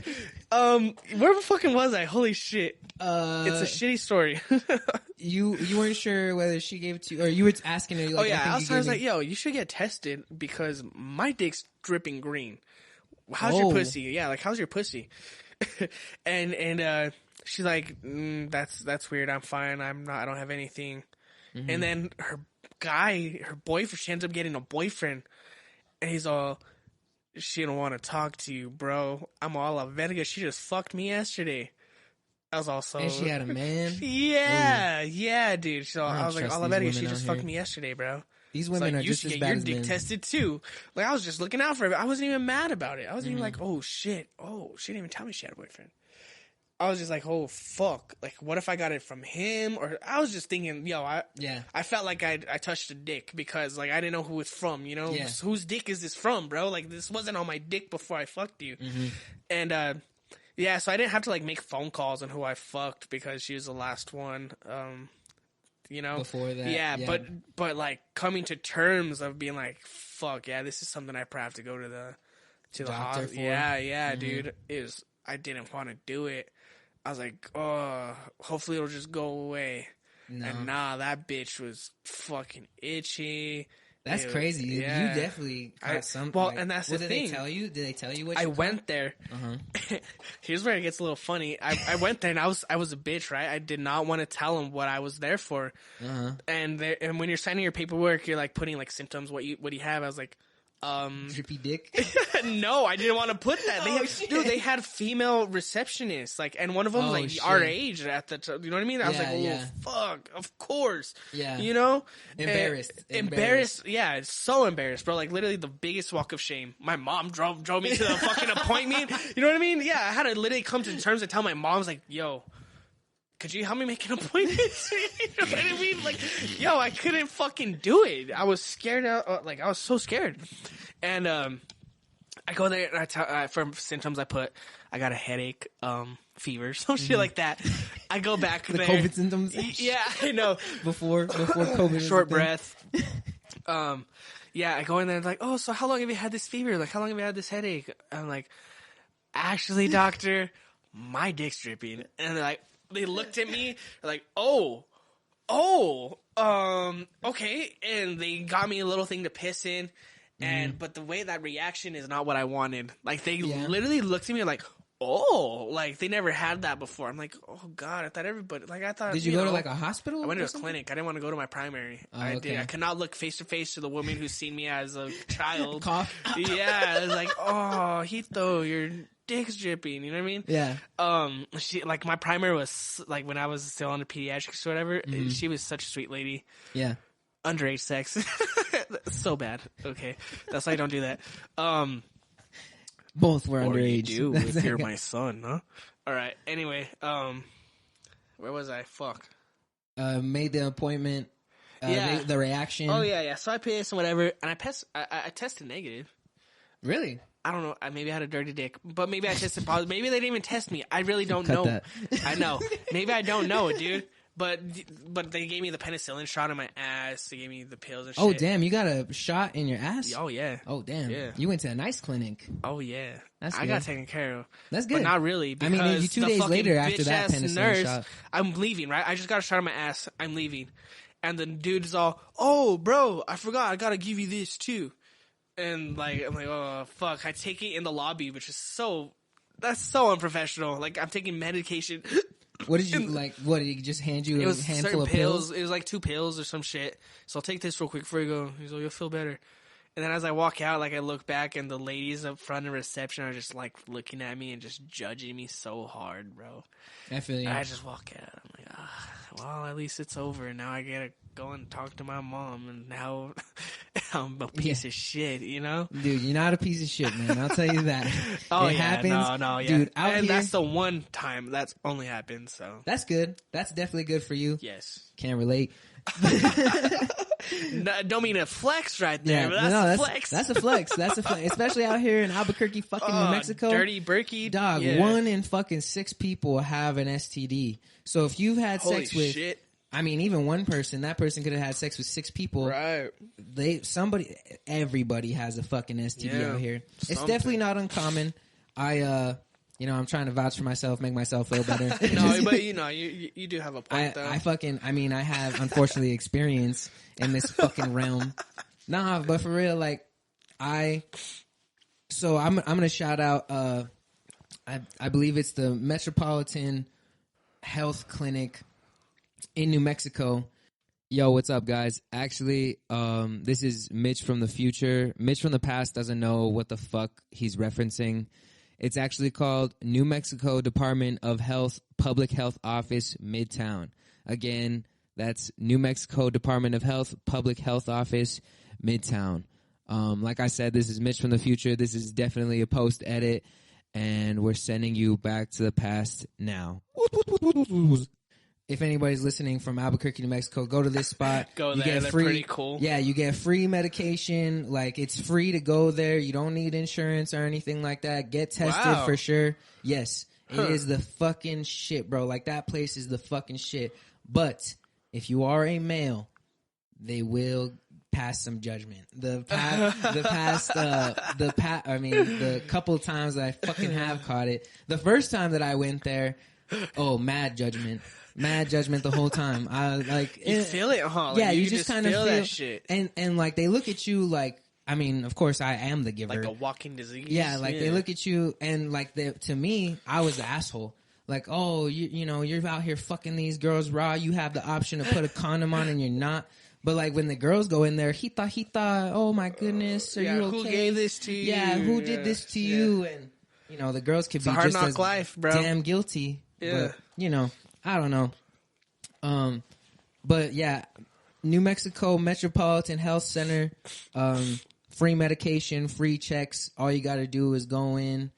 where the fucking was I? Holy shit! It's a shitty story. You weren't sure whether she gave it to you, or you were asking her. Like, I was like, yo, you should get tested because my dick's dripping green. How's your pussy? Yeah, like how's your pussy? and she's like, that's weird. I'm fine. I don't have anything. And then her boyfriend, she ends up getting a boyfriend, and he's all, she don't want to talk to you, bro. I'm all a verga. She just fucked me yesterday. I was also, and she had a man. Yeah, dude. So I was like, all a verga. She just fucked me yesterday, bro. These women are just as bad as men. You should get your dick tested too. Like I was just looking out for it. I wasn't even mad about it. I wasn't even like, oh shit. Oh, she didn't even tell me she had a boyfriend. I was just like, oh fuck. Like, what if I got it from him? Or I was just thinking, I felt like I touched a dick because like I didn't know who it's from. You know, whose dick is this from, bro? Like this wasn't on my dick before I fucked you. And so I didn't have to like make phone calls on who I fucked because she was the last one. Before that, but like coming to terms of being like, fuck yeah, this is something I probably have to go to the doctor hospital. Yeah, dude. I didn't want to do it. I was like, oh, hopefully it'll just go away. No. And that bitch was fucking itchy. That's crazy. You definitely got something. Well, and that's the thing. Did they tell you? Did they tell you what you went there. Here's where it gets a little funny. I went there and I was a bitch, right? I did not want to tell him what I was there for. And when you're signing your paperwork, you're like putting like symptoms, what you have. I was like, Drippy dick. No, I didn't want to put that. They had female receptionists, like, and one of them was like our age at the time. You know what I mean? I was like, oh fuck, of course. Yeah. You know, embarrassed. Yeah, it's so embarrassed, bro. Like literally the biggest walk of shame. My mom drove me to the fucking appointment. You know what I mean? Yeah, I had to literally come to terms and tell my mom, like, yo, could you help me make an appointment? You know what I mean? Like, yo, I couldn't fucking do it. I was scared out. Like, I was so scared. And I go there and I tell, for symptoms I put, I got a headache, fever, some shit like that. I go back the there. COVID symptoms? Yeah, I know. Before COVID. Short breath. Yeah, I go in there and like, oh, so how long have you had this fever? Like, how long have you had this headache? I'm like, actually, doctor, my dick's dripping. And they're like, they looked at me, like, okay. And they got me a little thing to piss in. And, but the way that reaction is not what I wanted. Like, they literally looked at me like, like, they never had that before. I'm like, oh, God, I thought everybody, like, I thought. Did you go to, like, a hospital? I went to a clinic. I didn't want to go to my primary. I did. I could not look face to face to the woman who's seen me as a child. Cough? Yeah. I was like, oh, Hito, your dick's dripping. You know what I mean? Yeah. She, like, my primary was, like, when I was still on the pediatrics or whatever, she was such a sweet lady. Yeah. Underage sex. So bad. Okay. That's why I don't do that. Both were What underage. do you do if you're my son, huh? All right. Anyway, where was I? Fuck. Made the appointment. The reaction. Oh yeah. So I pissed and whatever, and I tested negative. Really? I don't know. Maybe I had a dirty dick, but maybe I tested positive. Maybe they didn't even test me. I really don't know. That. I know. Maybe I don't know, dude. But they gave me the penicillin shot in my ass. They gave me the pills and shit. Oh, damn. You got a shot in your ass? Oh, yeah. Oh, damn. Yeah. You went to a nice clinic. Oh, yeah. That's good. I got taken care of. That's good. But not really. I mean, you 2 days later after that penicillin shot. I'm leaving, right? I just got a shot in my ass. I'm leaving. And the dude's all, oh, bro, I forgot. I got to give you this, too. And, like, I'm like, oh, fuck. I take it in the lobby, which is that's so unprofessional. Like, I'm taking medication. What did you, like, what, did he just hand you a handful of pills? It was like 2 pills or some shit. So I'll take this real quick before you go. He's like, you'll feel better. And then as I walk out, like, I look back and the ladies up front in reception are just, like, looking at me and just judging me so hard, bro. I feel you. I just walk out. I'm like, well, at least it's over. And now I gotta go and talk to my mom. And now I'm a piece of shit, you know? Dude, you're not a piece of shit, man. I'll tell you that. It happens. No, yeah. Dude, and that's the one time that's only happened, so. That's good. That's definitely good for you. Yes. Can't relate. No, don't mean to flex right there, but that's a flex. That's a flex. That's a flex. Especially out here in Albuquerque, fucking New Mexico. Dirty Berkey. Dog, yeah. 1 in fucking 6 people have an STD. So if you've had sex with, shit. I mean, even one person, that person could have had sex with 6 people. Right. Everybody has a fucking STD out here. Something. It's definitely not uncommon. I'm trying to vouch for myself, make myself feel better. No, but you do have a point, though. I have unfortunately experience in this fucking realm. Nah, but for real, like, I'm gonna shout out, I believe it's the Metropolitan Health Clinic in New Mexico. Yo, what's up, guys? Actually, this is Mitch from the future. Mitch from the past doesn't know what the fuck he's referencing. It's actually called New Mexico Department of Health Public Health Office Midtown. Again, that's New Mexico Department of Health Public Health Office Midtown. Like I said, this is Mitch from the future. This is definitely a post edit, and we're sending you back to the past now. If anybody's listening from Albuquerque, New Mexico, go to this spot. Go you there. get They're free, pretty cool. Yeah, you get free medication. Like, it's free to go there. You don't need insurance or anything like that. Get tested for sure. Yes, it is the fucking shit, bro. Like, that place is the fucking shit. But if you are a male, they will pass some judgment. The couple of times that I fucking have caught it. The first time that I went there, mad judgment. Mad judgment the whole time. I like you feel it, huh? Like, yeah, you just kind of feel that shit. And like, they look at you like, I mean, of course, I am the giver, like a walking disease. Yeah, like they look at you and like, to me, I was the asshole. Like, oh, you're out here fucking these girls raw. You have the option to put a condom on and you're not. But like when the girls go in there, hita, oh my goodness, are you okay? Who gave this to you? Yeah, who did this to you? And you know, the girls could be hard just knock as life, bro. damn guilty. Yeah. But, you know, I don't know. But yeah, New Mexico Metropolitan Health Center, free medication, free checks. All you got to do is go in.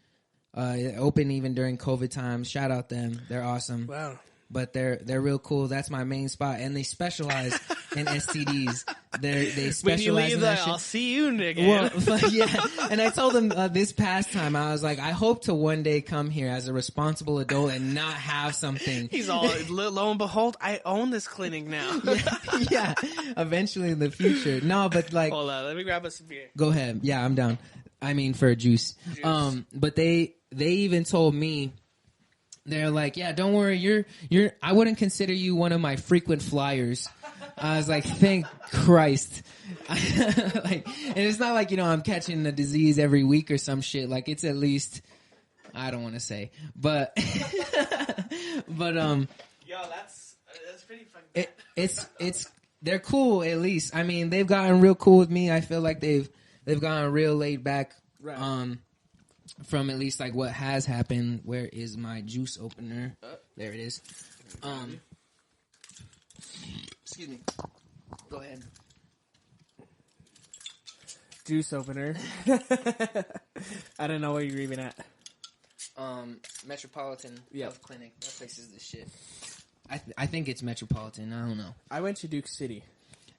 Open even during COVID times. Shout out them. They're awesome. Wow. But they're real cool. That's my main spot, and they specialize in STDs. They specialize when you leave in that that, shit. I'll see you, nigga. Well, yeah. And I told them this past time, I was like, I hope to one day come here as a responsible adult and not have something. He's all, lo and behold, I own this clinic now. Yeah, eventually in the future. No, but like, Hold on, let me grab us a beer. go ahead. Yeah, I'm down. I mean, for a juice. But they even told me. They're like, yeah, don't worry, I wouldn't consider you one of my frequent flyers. I was like, thank Christ. Like, and it's not like, you know, I'm catching the disease every week or some shit. Like, it's at least, I don't want to say, but, but, Yo, that's pretty fucking it's, they're cool at least. I mean, they've gotten real cool with me. I feel like they've gotten real laid back. Right. From at least like what has happened. Where is my juice opener? There it is. Excuse me. Go ahead. Juice opener. I don't know what you're even at. Metropolitan Health Clinic. That place is the shit. I think it's Metropolitan. I don't know. I went to Duke City.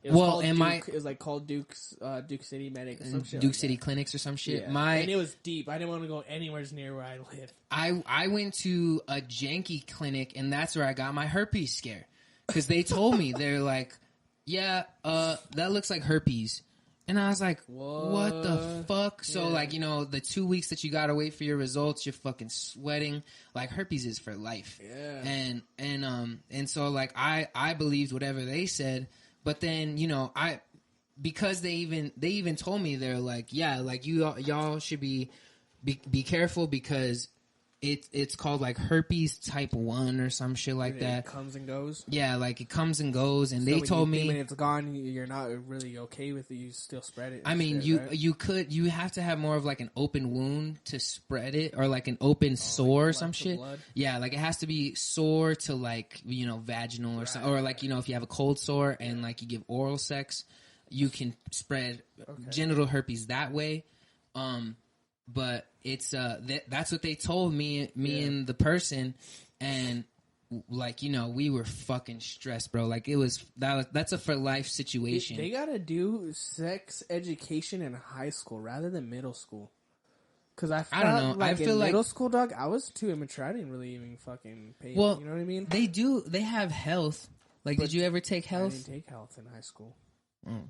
It was like called Duke City Medic or some shit. Duke City Clinics or some shit. Yeah. And it was deep. I didn't want to go anywhere near where I live. I went to a janky clinic, and that's where I got my herpes scare. Because they told me, they're like, yeah, that looks like herpes. And I was like, what the fuck? So, like, you know, the 2 weeks that you gotta wait for your results, you're fucking sweating. Like, herpes is for life. Yeah. And so, like, I believed whatever they said. But then, you know, because they even told me, they're like, yeah, like y'all should be careful because it's called like herpes type 1 or some shit like that. It comes and goes. Yeah, like it comes and goes, and So they told me when it's gone, you're not really okay with it. You still spread it. I mean, right? you have to have more of like an open wound to spread it, or like an open sore or some shit. Blood? Yeah, like it has to be sore to like, you know, vaginal or something, or like, you know, if you have a cold sore and like you give oral sex, you can spread genital herpes that way. But it's that's what they told me and the person, and like, you know, we were fucking stressed, bro. Like that's a for life situation. They gotta do sex education in high school rather than middle school. Cause I don't know. Like I feel in middle school, dog, I was too immature. I didn't really even fucking pay. Well, you know what I mean? They have health. Like, did you ever take health? I didn't take health in high school. Oh.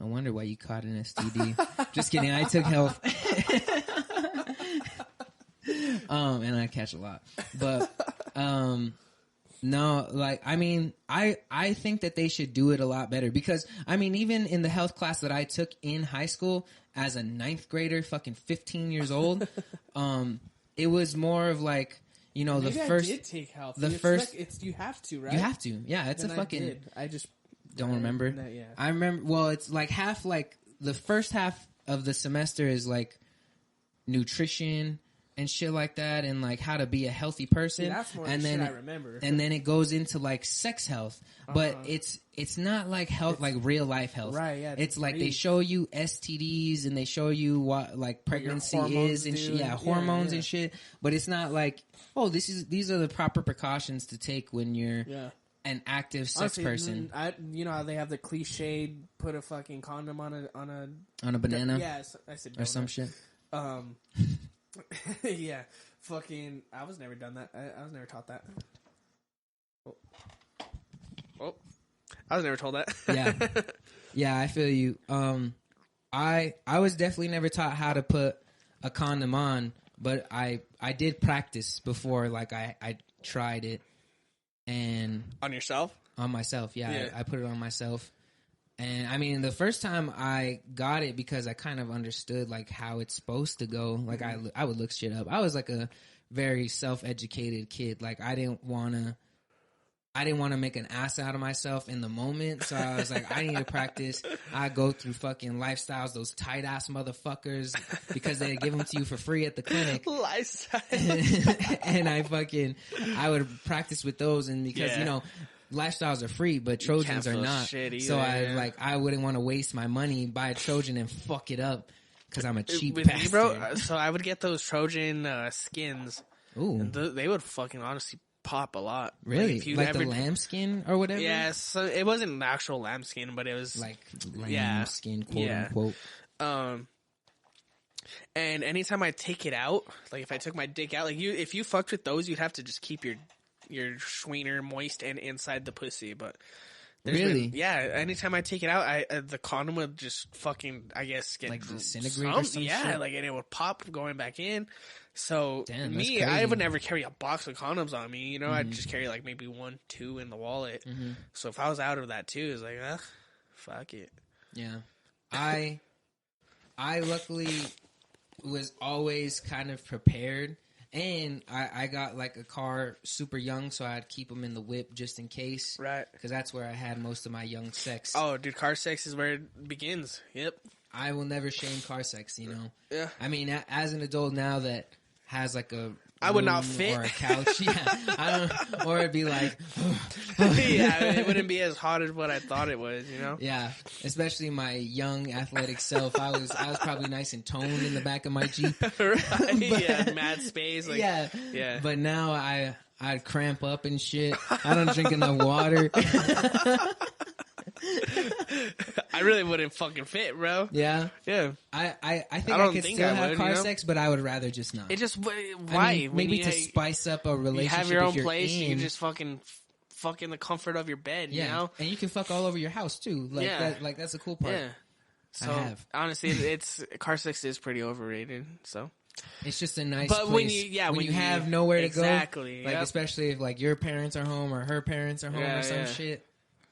No wonder why you caught an STD. Just kidding. I took health. And I catch a lot. But, no, like, I mean, I think that they should do it a lot better because, I mean, even in the health class that I took in high school as a 9th grader, fucking 15 years old, it was more of like, you know, Maybe the first. I did take health. The it's first. Like you have to, right? You have to. Yeah, it's then a fucking. I just. Don't remember. Yeah. I remember. Well, it's like half. Like the first half of the semester is like nutrition and shit like that, and like how to be a healthy person. Yeah, that's more and then shit I remember. And then it goes into like sex health, but it's not like health, like real life health. Right. Yeah. It's like they show you STDs and they show you what like pregnancy is and shit. Yeah, hormones and shit. But it's not like, oh, these are the proper precautions to take when you're. Yeah. An active sex person. You know how they have the cliched put a fucking condom on a banana. Yes, I said donut. Or some shit. Yeah, fucking. I was never done that. I was never taught that. Oh, I was never told that. Yeah, I feel you. I was definitely never taught how to put a condom on, but I did practice before. Like I tried it. And on yourself? On myself, yeah. I put it on myself. And I mean, the first time I got it because I kind of understood like how it's supposed to go. Like I would look shit up. I was like a very self-educated kid. Like I didn't want to I didn't want to make an ass out of myself in the moment. So I was like, I need to practice. I go through fucking Lifestyles, those tight ass motherfuckers, because they give them to you for free at the clinic. Lifestyle. And I would practice with those. And because, you know, Lifestyles are free, but Trojans are not. Either, so I wouldn't want to waste my money, buy a Trojan and fuck it up because I'm a cheap bastard. Me, bro, so I would get those Trojan skins. Ooh. And they would fucking honestly pop a lot. Really? Like the lamb skin or whatever? Yeah, so it wasn't an actual lamb skin, but it was like lamb skin, quote unquote. And anytime I take it out, like if I took my dick out, like if you fucked with those, you'd have to just keep your schweener moist and inside the pussy. But really, anytime I take it out, the condom would just fucking, I guess, get like disintegrate or some shit? like, and it would pop going back in. So damn, me, I would never carry a box of condoms on me. You know, I'd just carry like maybe 1, 2 in the wallet. So if I was out of that too, it's like, fuck it. Yeah, I luckily was always kind of prepared, and I got like a car super young, so I'd keep them in the whip just in case. Right, because that's where I had most of my young sex. Oh, dude, car sex is where it begins. Yep. I will never shame car sex, you know. Yeah. I mean, as an adult now that has like a I would not fit or a couch, or it'd be like, it wouldn't be as hot as what I thought it was, you know. Yeah, especially my young athletic self. I was probably nice and toned in the back of my Jeep. Right? Mad space. Like, yeah. But now I'd cramp up and shit. I don't drink enough water. I really wouldn't fucking fit, bro. Yeah. I think I could still have car sex, but I would rather just not. It just why? I mean, maybe to spice up a relationship. You have your own place. You can just fuck in the comfort of your bed. You know, and you can fuck all over your house too. Like that's the cool part. Yeah. So honestly, it's car sex is pretty overrated. So. It's just a nice but place. When you have nowhere to go. Exactly. Like especially if like your parents are home or her parents are home or some shit.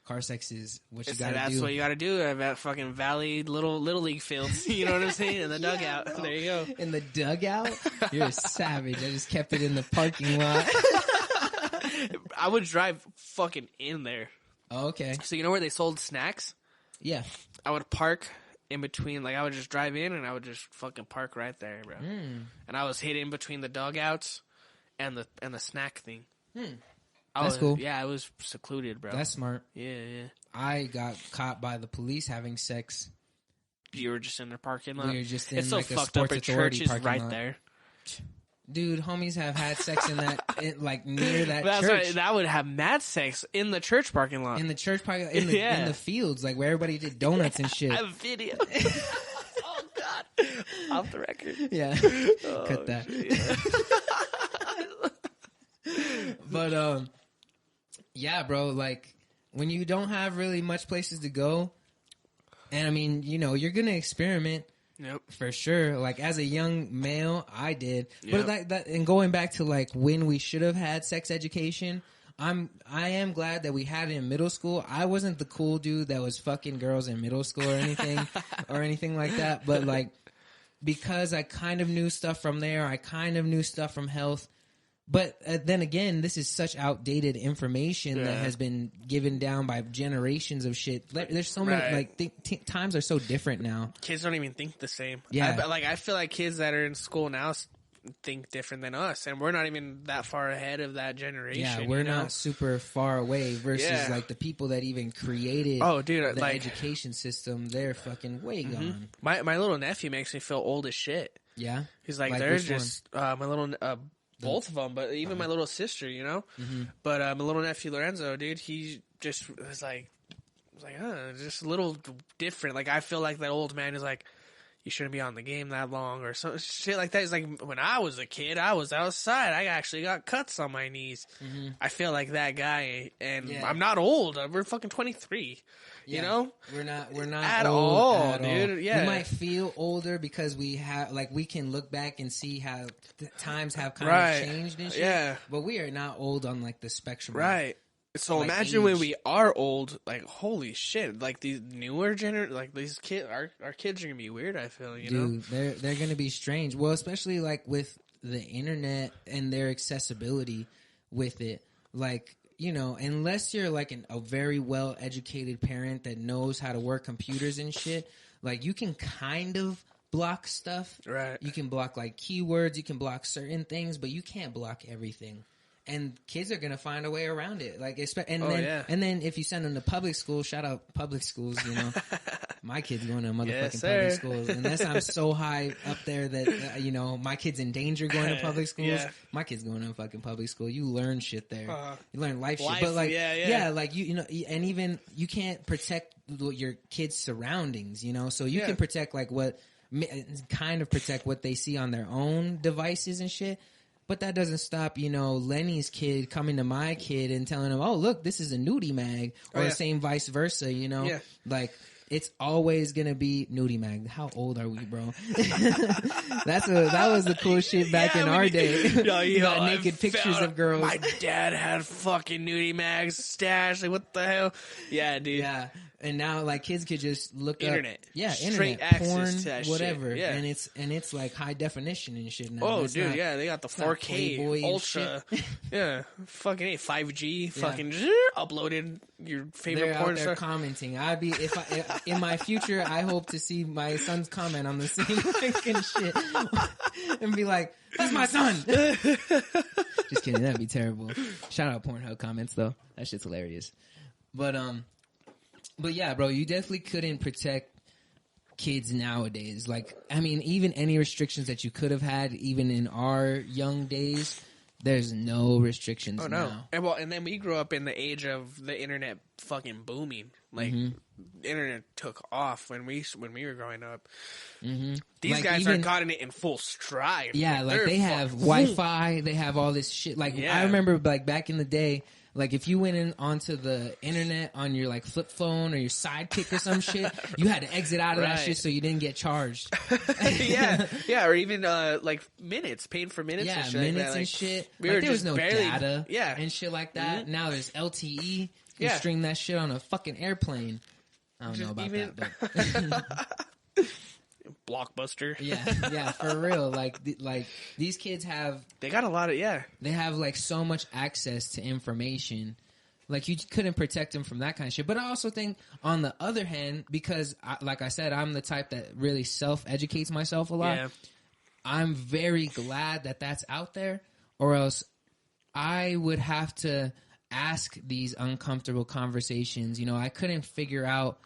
Car sex is what you gotta do. That's what you gotta do at that fucking Valley little league fields. You know what I'm saying? In the dugout. There you go. In the dugout? You're a savage. I just kept it in the parking lot. I would drive fucking in there. Oh, okay. So you know where they sold snacks? Yeah. I would park in between. Like I would just drive in and I would just fucking park right there, bro. And I was hidden between the dugouts and the snack thing. That's cool. Yeah, I was secluded, bro. That's smart. Yeah. I got caught by the police having sex. You were just in their parking lot? We were just in it's so like fucked a up. sports A authority church is parking right lot. there. Dude, homies have had sex in that, like near that church. Right, that would have mad sex in the church parking lot. In the church parking lot, in the fields, like where everybody did donuts and shit. I have a video. Oh, God. Off the record. Yeah. Cut that. But, yeah, bro, like, when you don't have really much places to go, and I mean, you know, you're going to experiment. Yep. For sure. Like, as a young male, I did. Yep. But like that, and going back to like when we should have had sex education, I am glad that we had it in middle school. I wasn't the cool dude that was fucking girls in middle school or anything like that. But like, because I kind of knew stuff from there, I kind of knew stuff from health. But then again, this is such outdated information that has been given down by generations of shit. There's so many, like, times are so different now. Kids don't even think the same. Yeah. I feel like kids that are in school now think different than us, and we're not even that far ahead of that generation. Yeah, we're not super far away versus, like, the people that even created the education system. They're fucking way gone. My little nephew makes me feel old as shit. Yeah? He's like they're just, my little... both of them, but even my little sister, you know. But my little nephew Lorenzo, dude, he just was like, just a little different. Like I feel like that old man is like, you shouldn't be on the game that long or some shit like that. He's like, when I was a kid, I was outside. I actually got cuts on my knees. I feel like that guy, and I'm not old. We're fucking 23. You know, we're not at old all, at dude. All. Yeah, we might feel older because we have, like, we can look back and see how times have kind of changed and shit. Yeah, but we are not old on like the spectrum. Right. So like imagine when we are old, like holy shit, like these newer like these kids, our kids are gonna be weird. I feel, you know, they're gonna be strange. Well, especially like with the internet and their accessibility with it, like. unless you're like a very well educated parent that knows how to work computers and shit, like you can kind of block stuff. Right. You can block like keywords, you can block certain things, but you can't block everything. And kids are gonna find a way around it. Like, and then if you send them to public school, shout out public schools. My kid's going to motherfucking public schools. Unless I'm so high up there that my kid's in danger going to public schools. Yeah. My kid's going to fucking public school. You learn shit there. You learn life shit. But like, like and even you can't protect your kids' surroundings. So you can protect like kind of protect what they see on their own devices and shit. But that doesn't stop, Lenny's kid coming to my kid and telling him, "Oh, look, this is a nudie mag," or the same vice versa. Like it's always gonna be nudie mag. How old are we, bro? That was the cool shit back in our day. You got naked pictures of girls. My dad had fucking nudie mags stashed. Like, what the hell? Yeah, dude. Yeah. And now, like, kids could just look internet. Up, straight internet, access porn, to that whatever, shit. Yeah. and it's like high definition and shit now. Oh, dude, they got the 4K Ultra, fucking 5G, fucking uploaded your favorite They're porn out there star. commenting. If in my future, I hope to see my son's comment on the same fucking shit and be like, "That's my son." Just kidding, that'd be terrible. Shout out Pornhub comments though, that shit's hilarious. But yeah, bro, you definitely couldn't protect kids nowadays. Like, I mean, even any restrictions that you could have had, even in our young days, there's no restrictions now. And then we grew up in the age of the internet fucking booming. Like, internet took off when we were growing up. Mm-hmm. These guys are caught in it in full stride. Yeah, like they have Wi-Fi, they have all this shit. Like, I remember, like, back in the day, like, if you went in onto the internet on your, like, flip phone or your Sidekick or some shit, you had to exit out of that shit so you didn't get charged. Yeah, or even, like, minutes, paying for minutes and shit. Minutes like that. and shit. There was no data yeah. and shit like that. Now there's LTE. You can stream that shit on a fucking airplane. I don't know about that, but... Blockbuster. Yeah, for real. Like these kids they got a lot of, they have like so much access to information. Like you couldn't protect them from that kind of shit. But I also think on the other hand, because like I said, I'm the type that really self-educates myself a lot. Yeah. I'm very glad that that's out there, or else I would have to ask these uncomfortable conversations. I couldn't figure out,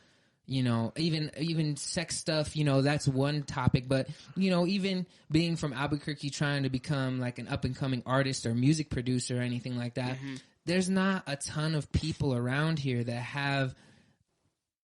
even sex stuff, that's one topic. But, even being from Albuquerque, trying to become like an up and coming artist or music producer or anything like that, there's not a ton of people around here that have,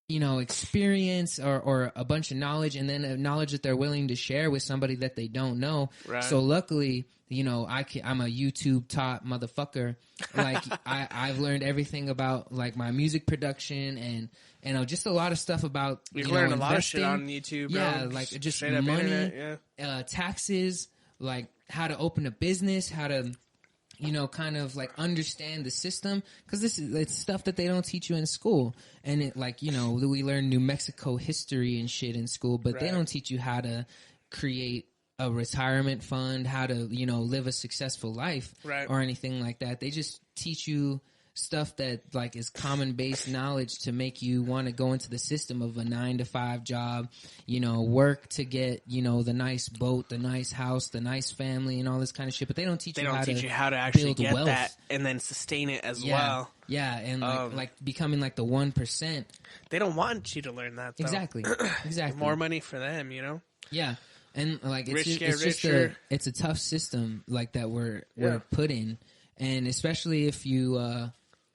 experience or a bunch of knowledge, and then a knowledge that they're willing to share with somebody that they don't know. Right. So luckily, I'm a YouTube top motherfucker. Like I've learned everything about like my music production and just a lot of stuff about you learn a lot of shit on YouTube. Yeah, like just money, internet, taxes, like how to open a business, how to kind of like understand the system, because it's stuff that they don't teach you in school. And it we learn New Mexico history and shit in school, but they don't teach you how to create a retirement fund, how to live a successful life, or anything like that. They just teach you stuff that like is common base knowledge to make you want to go into the system of a 9-to-5 job, work to get, the nice boat, the nice house, the nice family and all this kind of shit. But they don't teach you how to actually get wealth. That and then sustain it as well. Yeah. And like becoming like the 1%. They don't want you to learn that though. Exactly. More money for them, Yeah. And like it's a tough system like that we're put in. And especially if you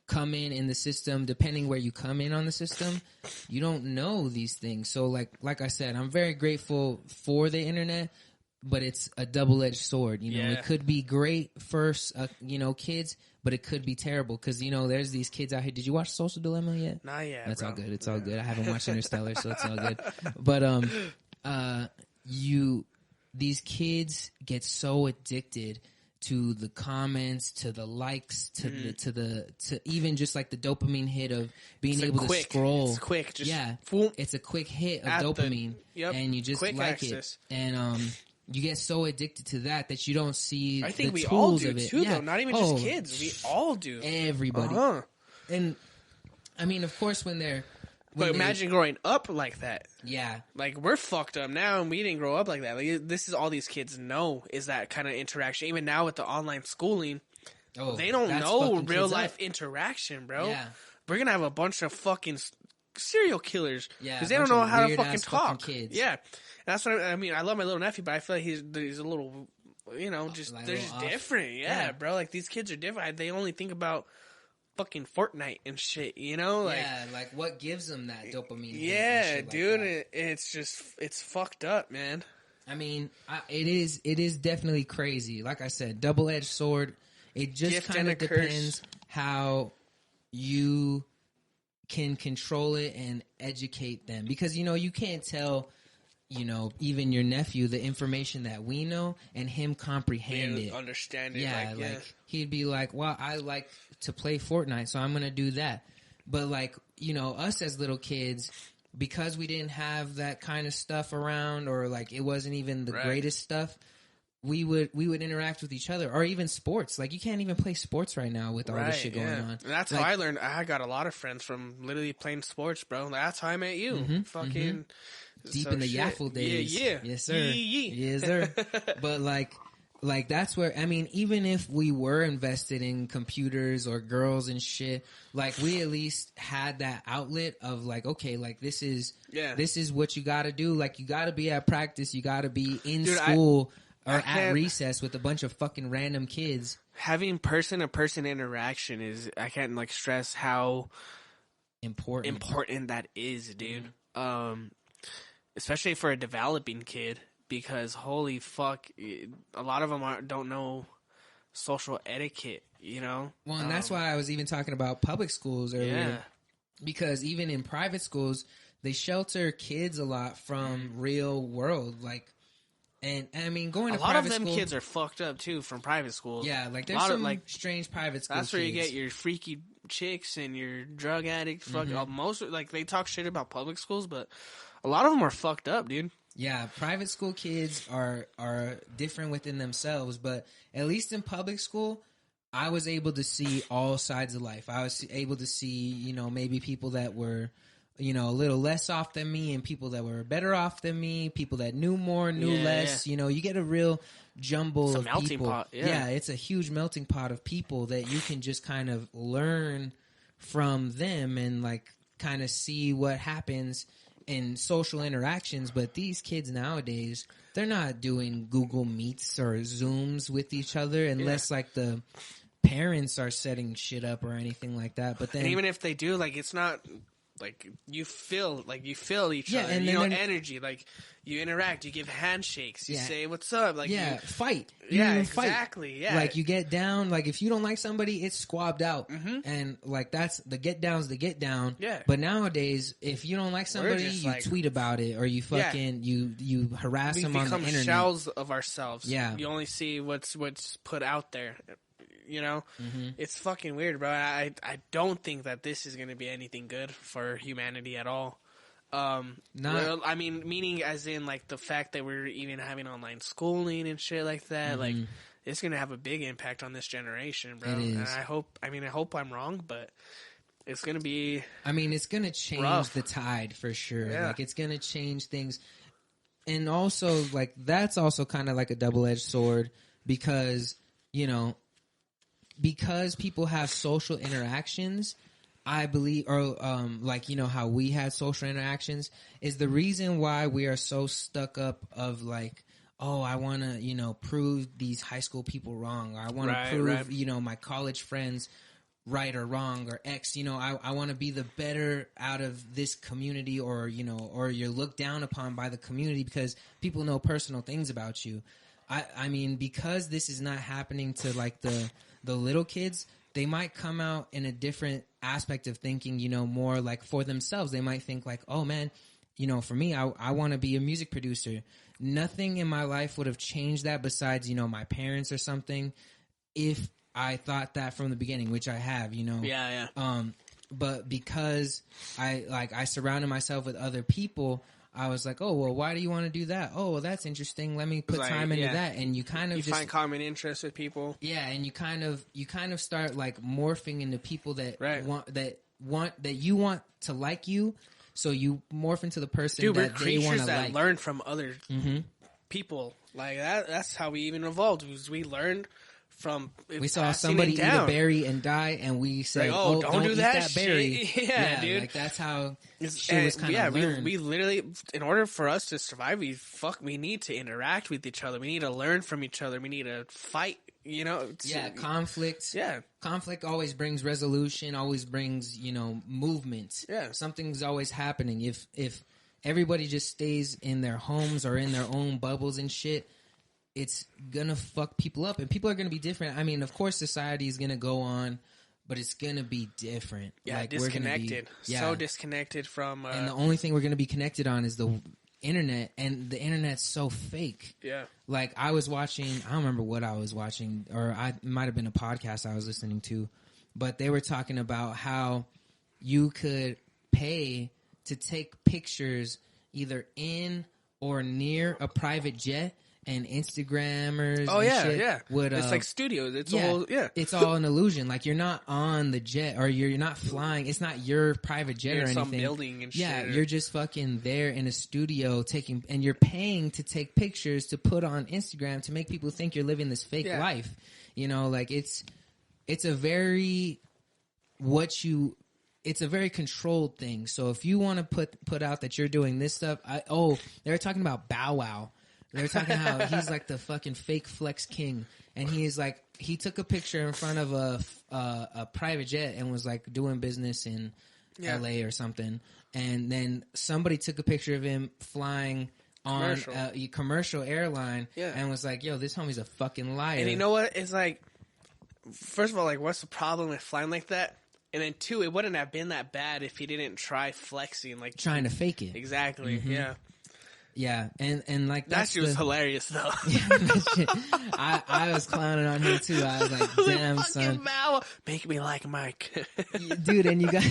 come in the system, depending where you come in on the system, you don't know these things. So like I said, I'm very grateful for the internet, but it's a double-edged sword. It could be great for kids, but it could be terrible because there's these kids out here. Did you watch Social Dilemma yet? Not yet. That's all good. It's all good. I haven't watched Interstellar, so it's all good. But these kids get so addicted to the comments, to the likes, to even just like the dopamine hit of being able to scroll. It's quick. It's a quick hit of dopamine, and you just like access. It. And you get so addicted to that you don't see I think the we all tools do of it. too, though. Not even just kids. We all do. Everybody. And I mean, of course, but imagine growing up like that. Yeah. Like, we're fucked up now, and we didn't grow up like that. Like, this is all these kids know, is that kind of interaction. Even now with the online schooling, they don't know real life interaction, bro. Yeah. We're going to have a bunch of fucking serial killers. Yeah. Because they don't know how to fucking talk. Kids. Yeah. That's what I mean. I love my little nephew, but I feel like he's a little, just, they're just off. Different. Yeah, bro. Like, these kids are different. They only think about fucking Fortnite and shit, Like, yeah, like what gives them that dopamine? Yeah, dude, like it's fucked up, man. I mean, it is definitely crazy. Like I said, double-edged sword. It just kind of depends how you can control it and educate them, because you can't tell even your nephew the information that we know and him comprehend it, understand it. Yeah, like he'd be like, well, I like to play Fortnite, so I'm gonna do that. But like, us as little kids, because we didn't have that kind of stuff around, or like it wasn't even the greatest stuff, we would interact with each other, or even sports. Like, you can't even play sports right now with all this shit going on. And that's how I learned. I got a lot of friends from literally playing sports, bro. That's how I met you. Fucking deep in the Yaffle days. Yeah. Yes, sir. Yes, sir. But like that's where, I mean, even if we were invested in computers or girls and shit, like, we at least had that outlet of like, okay, like this is what you got to do. Like, you got to be at practice, you got to be in school or at recess with a bunch of fucking random kids. Having person-to-person interaction is, I can't like stress how important that is, dude. Especially for a developing kid. Because holy fuck, a lot of them don't know social etiquette, Well, and that's why I was even talking about public schools earlier. Yeah. Because even in private schools, they shelter kids a lot from real world, like, and I mean, going to private school, a lot of them kids are fucked up too from private schools. Yeah, like there's some like strange private schools. That's where you get your freaky chicks and your drug addicts. Most like they talk shit about public schools, but a lot of them are fucked up, dude. Yeah, private school kids are different within themselves, but at least in public school, I was able to see all sides of life. I was able to see, maybe people that were, a little less off than me, and people that were better off than me, people that knew more, knew less. Yeah. You get a real jumble of melting people. Pot. Yeah, it's a huge melting pot of people that you can just kind of learn from them and like kind of see what happens in social interactions. But these kids nowadays, they're not doing Google Meets or Zooms with each other unless like the parents are setting shit up or anything like that. But then, and even if they do, like, it's not like you feel each other, and energy, like you interact, you give handshakes, you say what's up, like fight, exactly, fight. Like, you get down, like if you don't like somebody, it's squabbed out, and like that's the get down. Yeah. But nowadays, if you don't like somebody, you tweet about it, or you fucking you harass them on the internet. We become shells of ourselves. Yeah. You only see what's put out there. It's fucking weird, bro. I don't think that this is going to be anything good for humanity at all. I mean, meaning as in like the fact that we're even having online schooling and shit like that. Like, it's going to have a big impact on this generation, bro. And I hope I'm wrong, but it's going to be. I mean, it's going to change the tide for sure. Yeah. Like, it's going to change things, and also like that's also kind of like a double-edged sword because because people have social interactions, I believe, or like, how we had social interactions is the reason why we are so stuck up of like, oh, I want to, prove these high school people wrong, or I want to prove, my college friends right or wrong, or X, I want to be the better out of this community, or, or you're looked down upon by the community because people know personal things about you. I mean, because this is not happening to like the little kids, they might come out in a different aspect of thinking, more like for themselves. They might think like, oh man, for me, I want to be a music producer. Nothing in my life would have changed that besides, my parents or something, if I thought that from the beginning, which I have, Yeah. But because I surrounded myself with other people, I was like, oh, well, why do you want to do that? Oh, well, that's interesting. Let me put time into that. And you kind of find common interests with people. Yeah, and you kind of start like morphing into people that that you want to like you. So you morph into the person that they want to like. Learn from other people. Like that's how we even evolved. Was we learned from we saw somebody eat a berry and die, and we said, like, "Oh, don't do that berry." Shit. Yeah, dude. Like that's how shit was kind of learned. We literally, in order for us to survive, we need to interact with each other. We need to learn from each other. We need to fight. You know, conflict. Yeah, conflict always brings resolution. Always brings movement. Yeah, something's always happening. If everybody just stays in their homes or in their own bubbles and shit, it's gonna fuck people up, and people are gonna be different. I mean, of course, society is gonna go on, but it's gonna be different. Yeah, like, disconnected. So disconnected from. And the only thing we're gonna be connected on is the internet, and the internet's so fake. Yeah. Like I was watching, I don't remember what I was watching, or it might have been a podcast I was listening to, but they were talking about how you could pay to take pictures either in or near a private jet. And Instagrammers would it's like studios. It's it's all an illusion. Like you're not on the jet or you're not flying. It's not your private jet or anything. Some building and shit. Yeah, you're just fucking there in a studio and you're paying to take pictures to put on Instagram to make people think you're living this fake life. You know, like it's a very it's a very controlled thing. So if you want to put out that you're doing this stuff, they were talking about Bow Wow. They were talking how he's like the fucking fake flex king, and he's like he took a picture in front of a private jet and was like doing business in L.A. or something, and then somebody took a picture of him flying on a commercial airline and was like, "Yo, this homie's a fucking liar." And you know what? It's like, first of all, like, what's the problem with flying like that? And then two, it wouldn't have been that bad if he didn't try flexing, like trying to fake it. Exactly. Mm-hmm. Yeah. Yeah, and like that shit was hilarious though. I was clowning on him too. I was like, "Damn, son, Bow, make me like Mike, dude." And you got,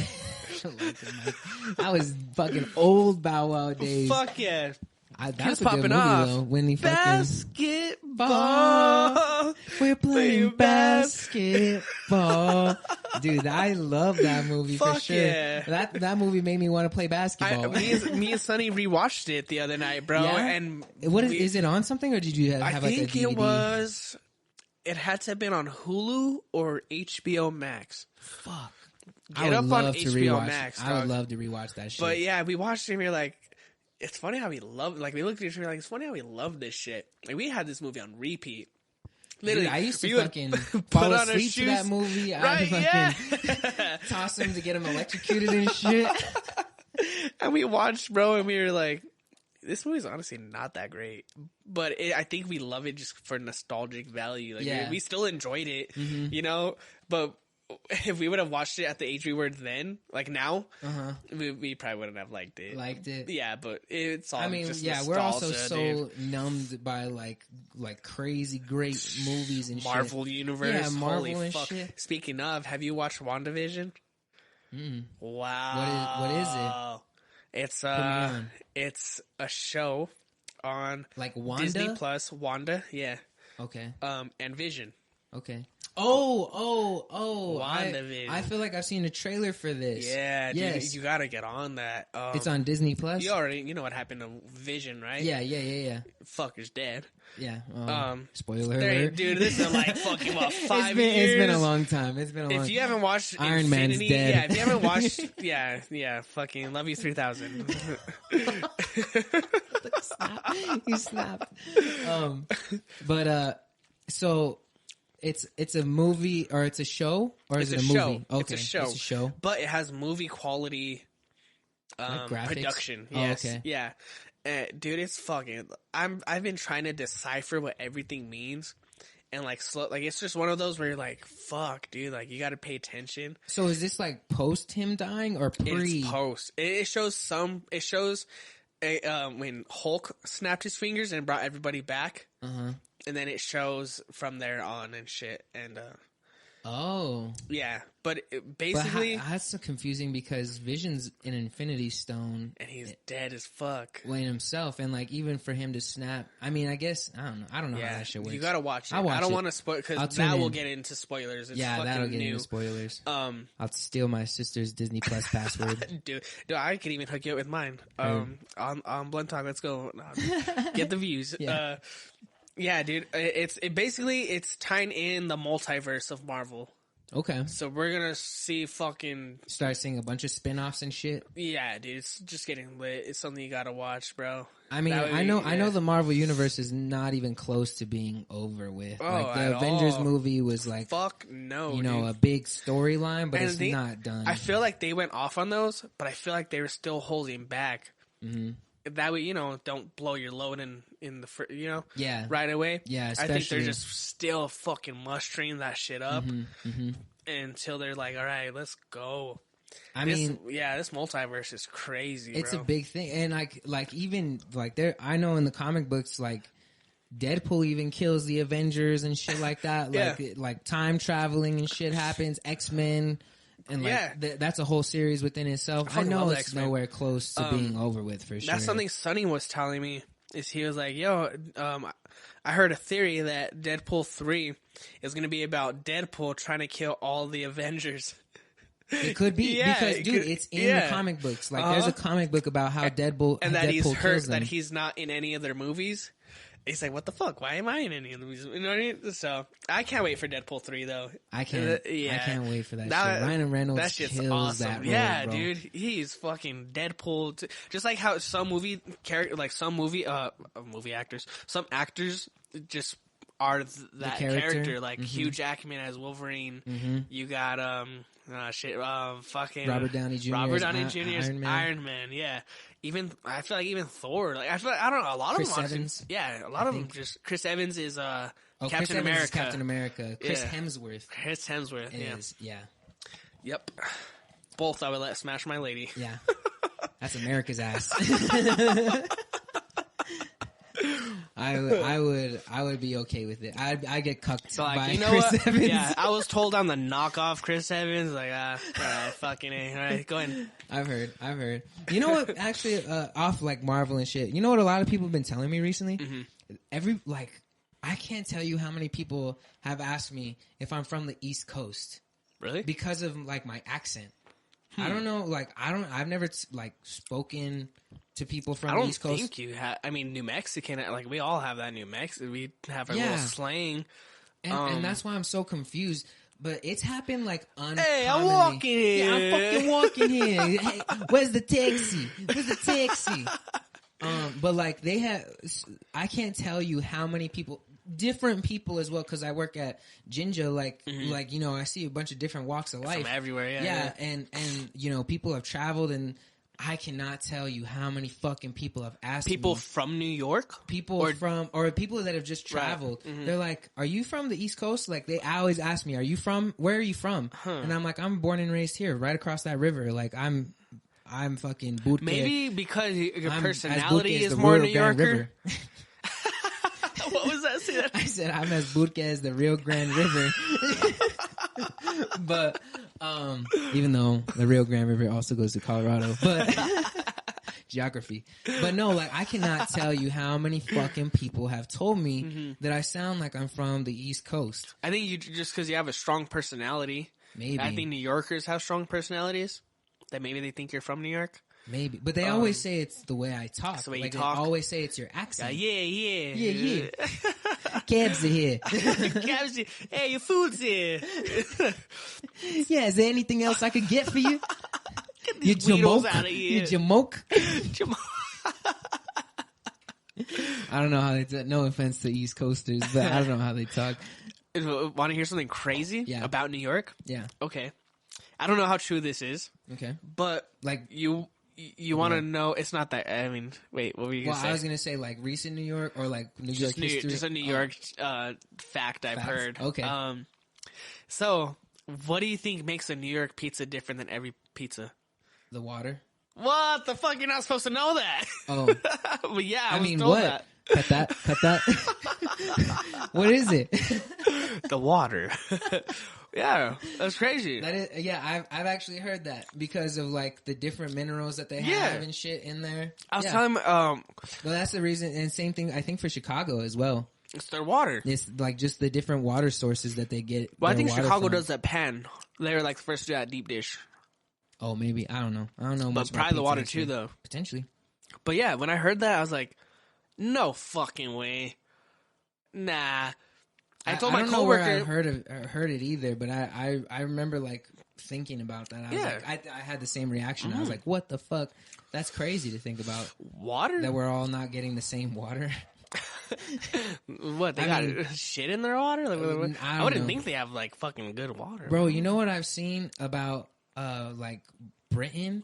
I was fucking old Bow Wow days. Fuck yeah. That's a good movie, though. When he basketball, we're playing basketball, dude. I love that movie for sure. Yeah. That movie made me want to play basketball. Me and Sonny rewatched it the other night, bro. Yeah? And is it on something, or did you have like a DVD? I think it had to have been on Hulu or HBO Max. Fuck. Get up on HBO Max. I would love to rewatch that shit. But yeah, we watched it and we were like, it's funny how we love, like, we looked at each other like, it's funny how we love this shit. Like, we had this movie on repeat. Literally, dude, I used to fucking fall asleep to that movie. Right, I fucking toss him to get him electrocuted and shit. And we watched, bro, and we were like, this movie's honestly not that great. But I think we love it just for nostalgic value. Like, we still enjoyed it, you know? But if we would have watched it at the age we were then, like now, we probably wouldn't have liked it. Yeah, but it's all. I mean, just nostalgia, we're also so numbed by like crazy great movies and Marvel shit. Universe. Yeah, Marvel Holy and fuck. shit. Speaking of, have you watched WandaVision? Wow. What is it? It's a show on like Wanda? Disney Plus. Wanda, yeah. Okay. And Vision. Okay. Oh! WandaVision. I feel like I've seen a trailer for this. Yeah, dude, you gotta get on that. It's on Disney Plus. You know what happened to Vision, right? Yeah. Fucker's dead. Yeah. Spoiler alert. Dude, this is like fucking 5 years. It's been a long time. If you haven't watched Iron Infinity, Man's dead. Yeah, if you haven't watched, yeah, fucking love you 3000. You snapped. So. It's a movie or it's a show or is it a movie? Show. Okay, it's a show. But it has movie quality like production. Yes. Okay. Yeah. Dude, it's fucking. I've been trying to decipher what everything means, and like it's just one of those where you're like, fuck, dude, like you got to pay attention. So is this like post him dying or pre? It's post. It shows when Hulk snapped his fingers and brought everybody back. And then it shows from there on and shit. And Oh. Yeah, but basically... that's so confusing because Vision's an Infinity Stone. And he's dead as fuck. In himself, and like even for him to snap... I mean, I guess... I don't know how that shit works. You gotta watch it. I don't want to spoil... Because that will get into spoilers. It's that'll get new. into spoilers. I'll steal my sister's Disney Plus password. Dude, I could even hook you up with mine. On Blunt Talk, let's go. Get the views. Yeah. Yeah, dude. It's tying in the multiverse of Marvel. Okay. So we're gonna see fucking... Start seeing a bunch of spin-offs and shit. Yeah, dude. It's just getting lit. It's something you gotta watch, bro. I mean, I know the Marvel Universe is not even close to being over with. Like, the Avengers movie was like... Fuck no, you know, dude. a big storyline, but it's not done. I feel like they went off on those, but I feel like they were still holding back. Mm-hmm. That way, you know, don't blow your load in the right away. Yeah, especially... I think they're just still fucking mustering that shit up until they're like, all right, let's go. This multiverse is crazy. It's bro. A big thing, and like even like there, I know in the comic books, like Deadpool even kills the Avengers and shit like that. Like time traveling and shit happens. X-Men. And like that's a whole series within itself. I know it's X-Men. Nowhere close to being over with for sure. That's something Sonny was telling me. Is he was like, "Yo, I heard a theory that Deadpool 3 is going to be about Deadpool trying to kill all the Avengers." It could be because, dude, it's in the comic books. Like, there's a comic book about how Deadpool and that Deadpool he's hurt kills them. that he's not in any of their movies. He's like, what the fuck? Why am I in any of the movies? You know what I mean? So I can't wait for Deadpool 3 though. I can't wait for that shit. Ryan Reynolds that shit's kills awesome. that role, yeah, bro. dude, he's fucking Deadpool. Just like how some movie actors just are that character. Like Hugh Jackman as Wolverine. Mm-hmm. You got fucking Robert Downey Jr. Jr.'s Iron Man. Yeah. I feel like even Thor. Like I don't know. A lot Chris of them. Evans. Yeah, a lot of them. Just Chris Evans is Captain Chris America. Evans is Captain America. Chris Hemsworth. Yeah. Yep. Both I would let smash my lady. Yeah. That's America's ass. I would be okay with it. I get cucked by Chris Evans. Yeah, I was told I'm the knockoff Chris Evans. Like, fucking A. All right, go ahead. I've heard. You know what? Actually, off like Marvel and shit. You know what? A lot of people have been telling me recently. Mm-hmm. I can't tell you how many people have asked me if I'm from the East Coast. Really? Because of like my accent. I don't know. Like, I've never spoken to people from the East Coast. I don't think you have. I mean, New Mexican. Like, we all have that New Mexican. We have our little slang. And that's why I'm so confused. But it's happened like uncommonly. Hey, I'm walking here. Yeah, I'm fucking walking here. Hey, where's the taxi? But like I can't tell you how many people, different people as well, because I work at Ginger. Like you know, I see a bunch of different walks of life from everywhere. Yeah, and you know, people have traveled, and I cannot tell you how many fucking people have asked people me. From New York? People people that have just traveled. Right. Mm-hmm. They're like, are you from the East Coast? Like, they always ask me, where are you from? And I'm like, I'm born and raised here, right across that river. Like, I'm fucking bootleg. Maybe because your personality is more New Yorker. What was that? Say that? I said I'm as bootleg as the Rio Grande River. But even though the Rio Grande River also goes to Colorado, but geography. But no, like, I cannot tell you how many fucking people have told me that I sound like I'm from the East Coast. I think you just because you have a strong personality. Maybe. I think New Yorkers have strong personalities. That maybe they think you're from New York. Maybe, but they always say it's the way I talk. The way like, you talk. They always say it's your accent. Yeah. Cabs are here. Cabs, hey, your food's here. Yeah, is there anything else I could get for you? Get these Weedles out of here. You jamoke. I don't know how they talk. No offense to East Coasters, but I don't know how they talk. Want to hear something crazy about New York? Yeah. Okay. I don't know how true this is. Okay. But like you want to know, it's not that. I mean, wait, what were you going to say? I was going to say like recent New York or like New York history. Just a New York fact I've heard. Okay. So what do you think makes a New York pizza different than every pizza? The water. What the fuck? You're not supposed to know that. Oh. But yeah, I mean, what? That. Cut that. What is it? The water. Yeah, that's crazy. That is, yeah, I've actually heard that because of like the different minerals that they have and shit in there. I was telling well, that's the reason, and same thing I think for Chicago as well. It's their water. It's like just the different water sources that they get. Well, I think Chicago from. does that pan. They were like the first to do that deep dish. Oh, maybe I don't know. But much probably about the water actually. too, though. Potentially. But yeah, when I heard that, I was like, "No fucking way, nah." I told my coworker. I don't know where I heard it either, but I remember like thinking about that. I was like, I had the same reaction. I was like, "What the fuck? That's crazy to think about." Water? That we're all not getting the same water. What, they got shit in their water? Like, I wouldn't think they have like fucking good water, bro. You know what I've seen about like Britain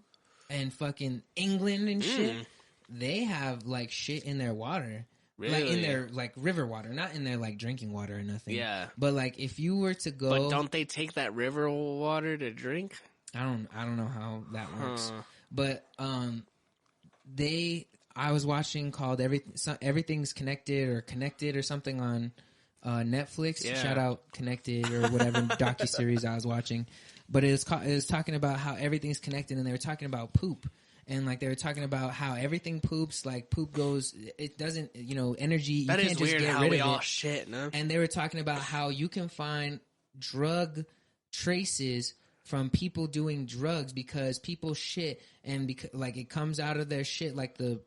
and fucking England and shit? They have like shit in their water. Really? Like in their like river water, not in their like drinking water or nothing. Yeah. But like if you were to go, but don't they take that river water to drink? I don't know how that works. But I was watching called Everything's Connected or something on Netflix. Yeah. Shout out Connected or whatever docuseries I was watching. But it was talking about how everything's connected, and they were talking about poop. And like they were talking about how everything poops, like poop goes, it doesn't, energy. You that can't is just weird get how rid we of all it. Shit, no? And they were talking about how you can find drug traces from people doing drugs because people shit, and because like it comes out of their shit, like the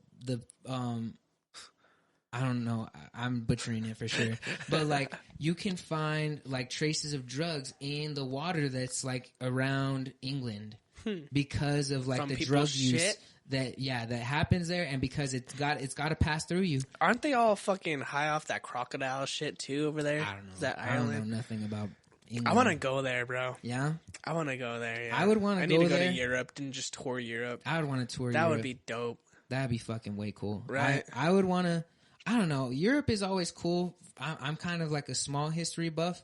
I don't know, I'm butchering it for sure, but like you can find like traces of drugs in the water that's like around England. Because of like from the drug use shit? that happens there, and because it's got to pass through you. Aren't they all fucking high off that crocodile shit too over there? I don't know. I don't know nothing about England. I want to go there, bro. Yeah, I want to go there. Yeah. I would want to go there. I need to go to Europe and just tour Europe. I would want to tour. That Europe. would be dope. That'd be fucking way cool. Right. I would want to. I don't know. Europe is always cool. I'm kind of like a small history buff,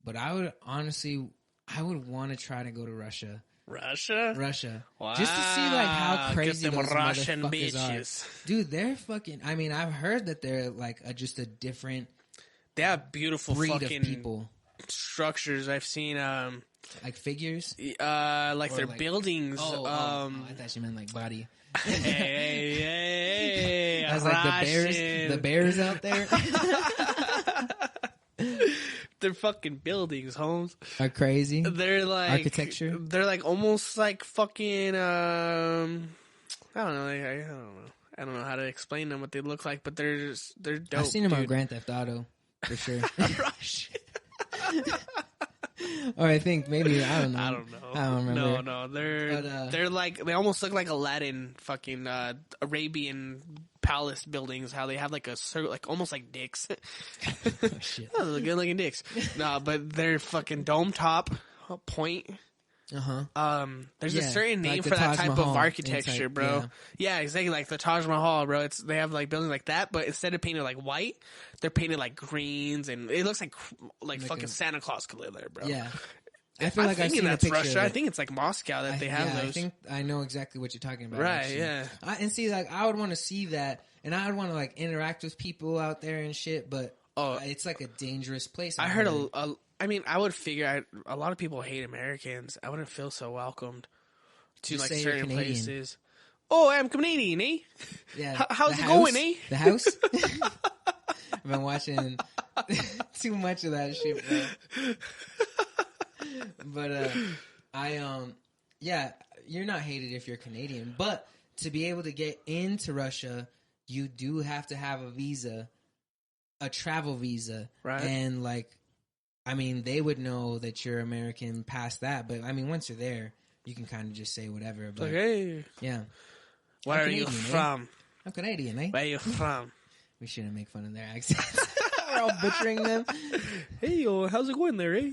but I would want to try to go to Russia. Russia. Wow. Just to see like how crazy those Russian motherfuckers bitches are. Dude, they're fucking, I mean, I've heard that they're like just a different they have beautiful breed fucking of people. Structures. I've seen like figures? like their buildings. I thought you meant like body. hey, I was like the bears out there. Their fucking buildings, Holmes, are crazy. They're like architecture. They're like almost like fucking. I don't know. I don't know how to explain them. What they look like, but they're dope. I've seen them on Grand Theft Auto for sure. Or I think maybe I don't know. I don't know. I don't remember. No. They're like they almost look like Aladdin fucking Arabian palace buildings. How they have like a circle, like almost like dicks. Oh, shit. Oh, they're good looking dicks. No, but they're fucking dome top point. There's a certain name like for that type of architecture, inside, bro. Yeah, exactly. Like the Taj Mahal, bro. They have like buildings like that, but instead of painted like white, they're painted like greens, and it looks like fucking Santa Claus could live there, bro. Yeah. I feel like I've seen that's a picture. Russia. I think it's like Moscow that they have those. I think I know exactly what you're talking about. Right? Actually. Yeah. And see, like I would want to see that, and I would want to like interact with people out there and shit. But it's like a dangerous place. I heard I mean, I would figure a lot of people hate Americans. I wouldn't feel so welcomed to like certain places. Oh, I'm Canadian, eh? Yeah. How's it going, eh? The house. I've been watching too much of that shit, bro. But you're not hated if you're Canadian, but to be able to get into Russia, you do have to have a visa, a travel visa, right? And like, I mean, they would know that you're American past that, but I mean, once you're there, you can kind of just say whatever. But hey, yeah, where are you from? I'm Canadian, eh? Where are you from? We shouldn't make fun of their accents. We're all butchering them. Hey, how's it going there, eh?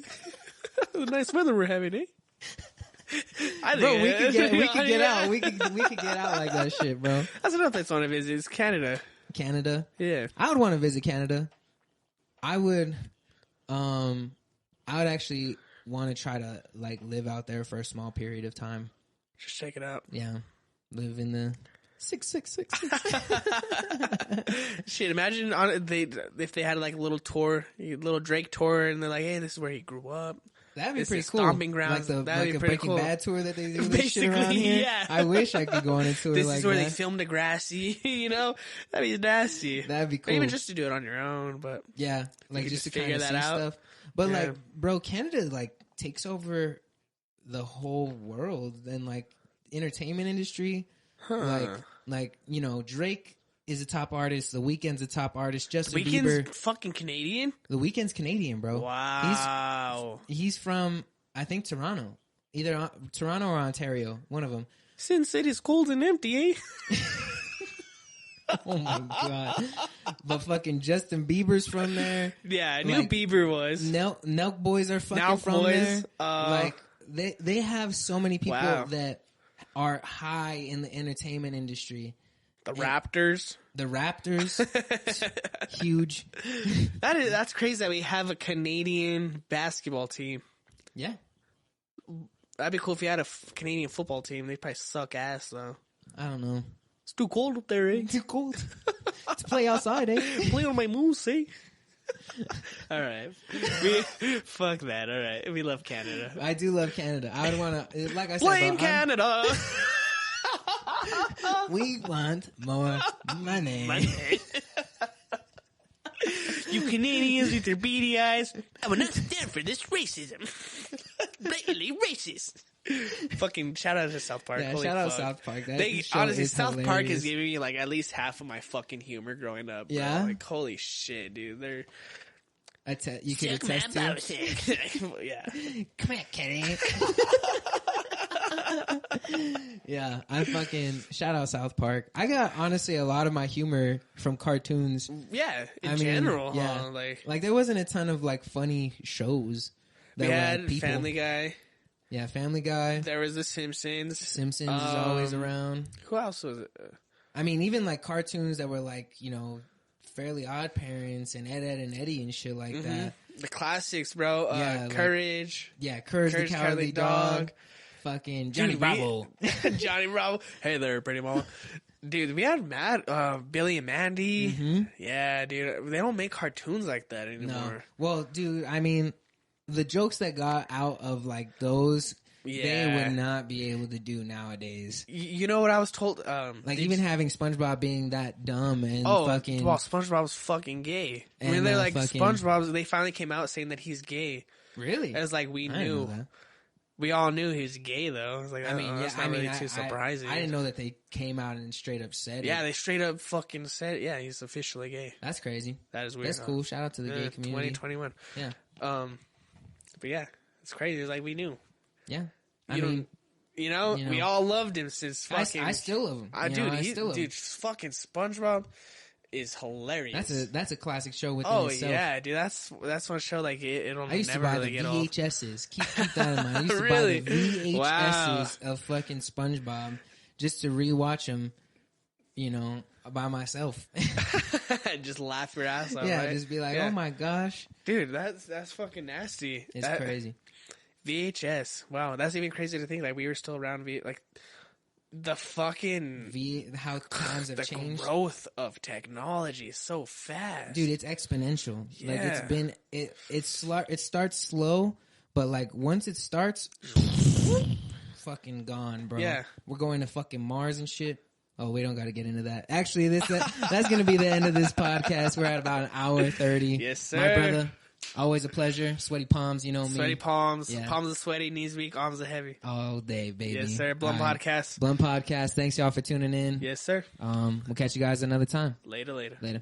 Nice weather we're having, eh? Bro, we could get out. We could get out like that shit, bro. That's another place I want to visit. Is Canada. Canada? Yeah. I would want to visit Canada. I would actually want to try to like live out there for a small period of time. Just check it out. Yeah. Live in the 666. Shit, imagine if they had like a little tour, a little Drake tour, and they're like, "Hey, this is where he grew up." That'd be This pretty is cool. stomping grounds. Like That'd be a pretty Breaking cool. Bad tour that they do this shit around Basically, here. yeah. I wish I could go on a tour This like is where that. they filmed Degrassi, you know? That'd be nasty. That'd be Or cool. even just to do it on your own, but Yeah, like could just to just kind figure of that see out. stuff. But Yeah. like, bro, Canada like takes over the whole world and like entertainment industry. Like you know, Drake is a top artist. The Weeknd's a top artist. Justin Weekend's Bieber. fucking Canadian? The Weeknd's Canadian, bro. Wow. He's from I think Toronto, either Toronto or Ontario, one of them. Sin City's cold and empty, eh? Oh my god! But fucking Justin Bieber's from there. Yeah, I knew Like, Bieber was. Nelk Boys are fucking Nelk from Boys, there. Like they have so many people Wow. that are high in the entertainment industry. The Raptors. The Raptors, huge. That's crazy that we have a Canadian basketball team. Yeah, That'd be cool if you had a Canadian football team. They'd probably suck ass, though. I don't know. It's too cold up there, eh? Too cold to play outside, eh? Play on my moose, eh? All right. Fuck that. All right. We love Canada. I do love Canada. I would want to, like I said, Play bro, in Canada. we want more money. You Canadians with your beady eyes, I will not stand for this racism. Blatantly racist. Fucking shout out to South Park. Yeah, Holy shout out fuck. South Park. That They show honestly, is South Park hilarious. is giving me like at least half of my fucking humor growing up. Bro. Yeah? Like holy shit, dude. They're You could attest to. yeah. Come here, Kenny. Yeah, I fucking shout out South Park. I got honestly a lot of my humor from cartoons. Yeah, in I mean, general, yeah. huh? Like there wasn't a ton of like funny shows. That We were, had like, people. Family Guy. Yeah, Family Guy. There was The Simpsons. Simpsons is always around. Who else was it? I mean, even like cartoons that were like, you know, Fairly Odd Parents and Ed, Ed and Eddie and shit like that. The classics, bro. Yeah, Courage. Yeah, Courage the Cowardly Dog. Fucking Johnny Dude, Bravo. Johnny Bravo. Hey there, pretty mama. Dude, we had Billy and Mandy. Mm-hmm. Yeah, dude. They don't make cartoons like that anymore. No. Well, dude, I mean, the jokes that got out of like those, they would not be able to do nowadays. You know what I was told? Like even having SpongeBob being that dumb and fucking. Well, SpongeBob was fucking gay. I mean, And, they're like fucking- SpongeBob. They finally came out saying that he's gay. Really? It's like we I didn't know knew. that. We all knew he was gay, though. It's like, I mean, that's not really too surprising. I didn't know that they came out and straight up said it. Yeah, they straight up fucking said, yeah, he's officially gay. That's crazy. That is weird. That's cool. Shout out to the gay community. 2021. Yeah. But yeah, it's crazy. It's like we knew. Yeah. You know, we all loved him since fucking. I still love him. I still love him. Fucking SpongeBob is hilarious. That's a classic show within itself. Yeah, dude, that's one show like it'll I used never to buy really the get old. VHSs. Keep that in mind. I used to Really? buy the VHSs Wow. of fucking SpongeBob just to rewatch them, you know, by myself. Just laugh your ass off. Yeah, right? just be like, Yeah. oh my gosh. Dude, that's fucking nasty. It's crazy. VHS. Wow, that's even crazy to think. Like we were still around. Like the fucking How times have the changed. growth of technology is so fast, Dude, it's exponential. Yeah. Like it's been it starts slow, but like once it starts, fucking gone, bro. Yeah. We're going to fucking Mars and shit. Oh, we don't got to get into that. Actually, that's going to be the end of this podcast. We're at about an hour 30. Yes, sir. My brother, always a pleasure. Sweaty palms, you know me. Sweaty palms. Yeah. Palms are sweaty, knees weak, arms are heavy. All day, baby. Yes, sir. Blum All right. Podcast. Blum Podcast. Thanks, y'all, for tuning in. Yes, sir. We'll catch you guys another time. Later. Later.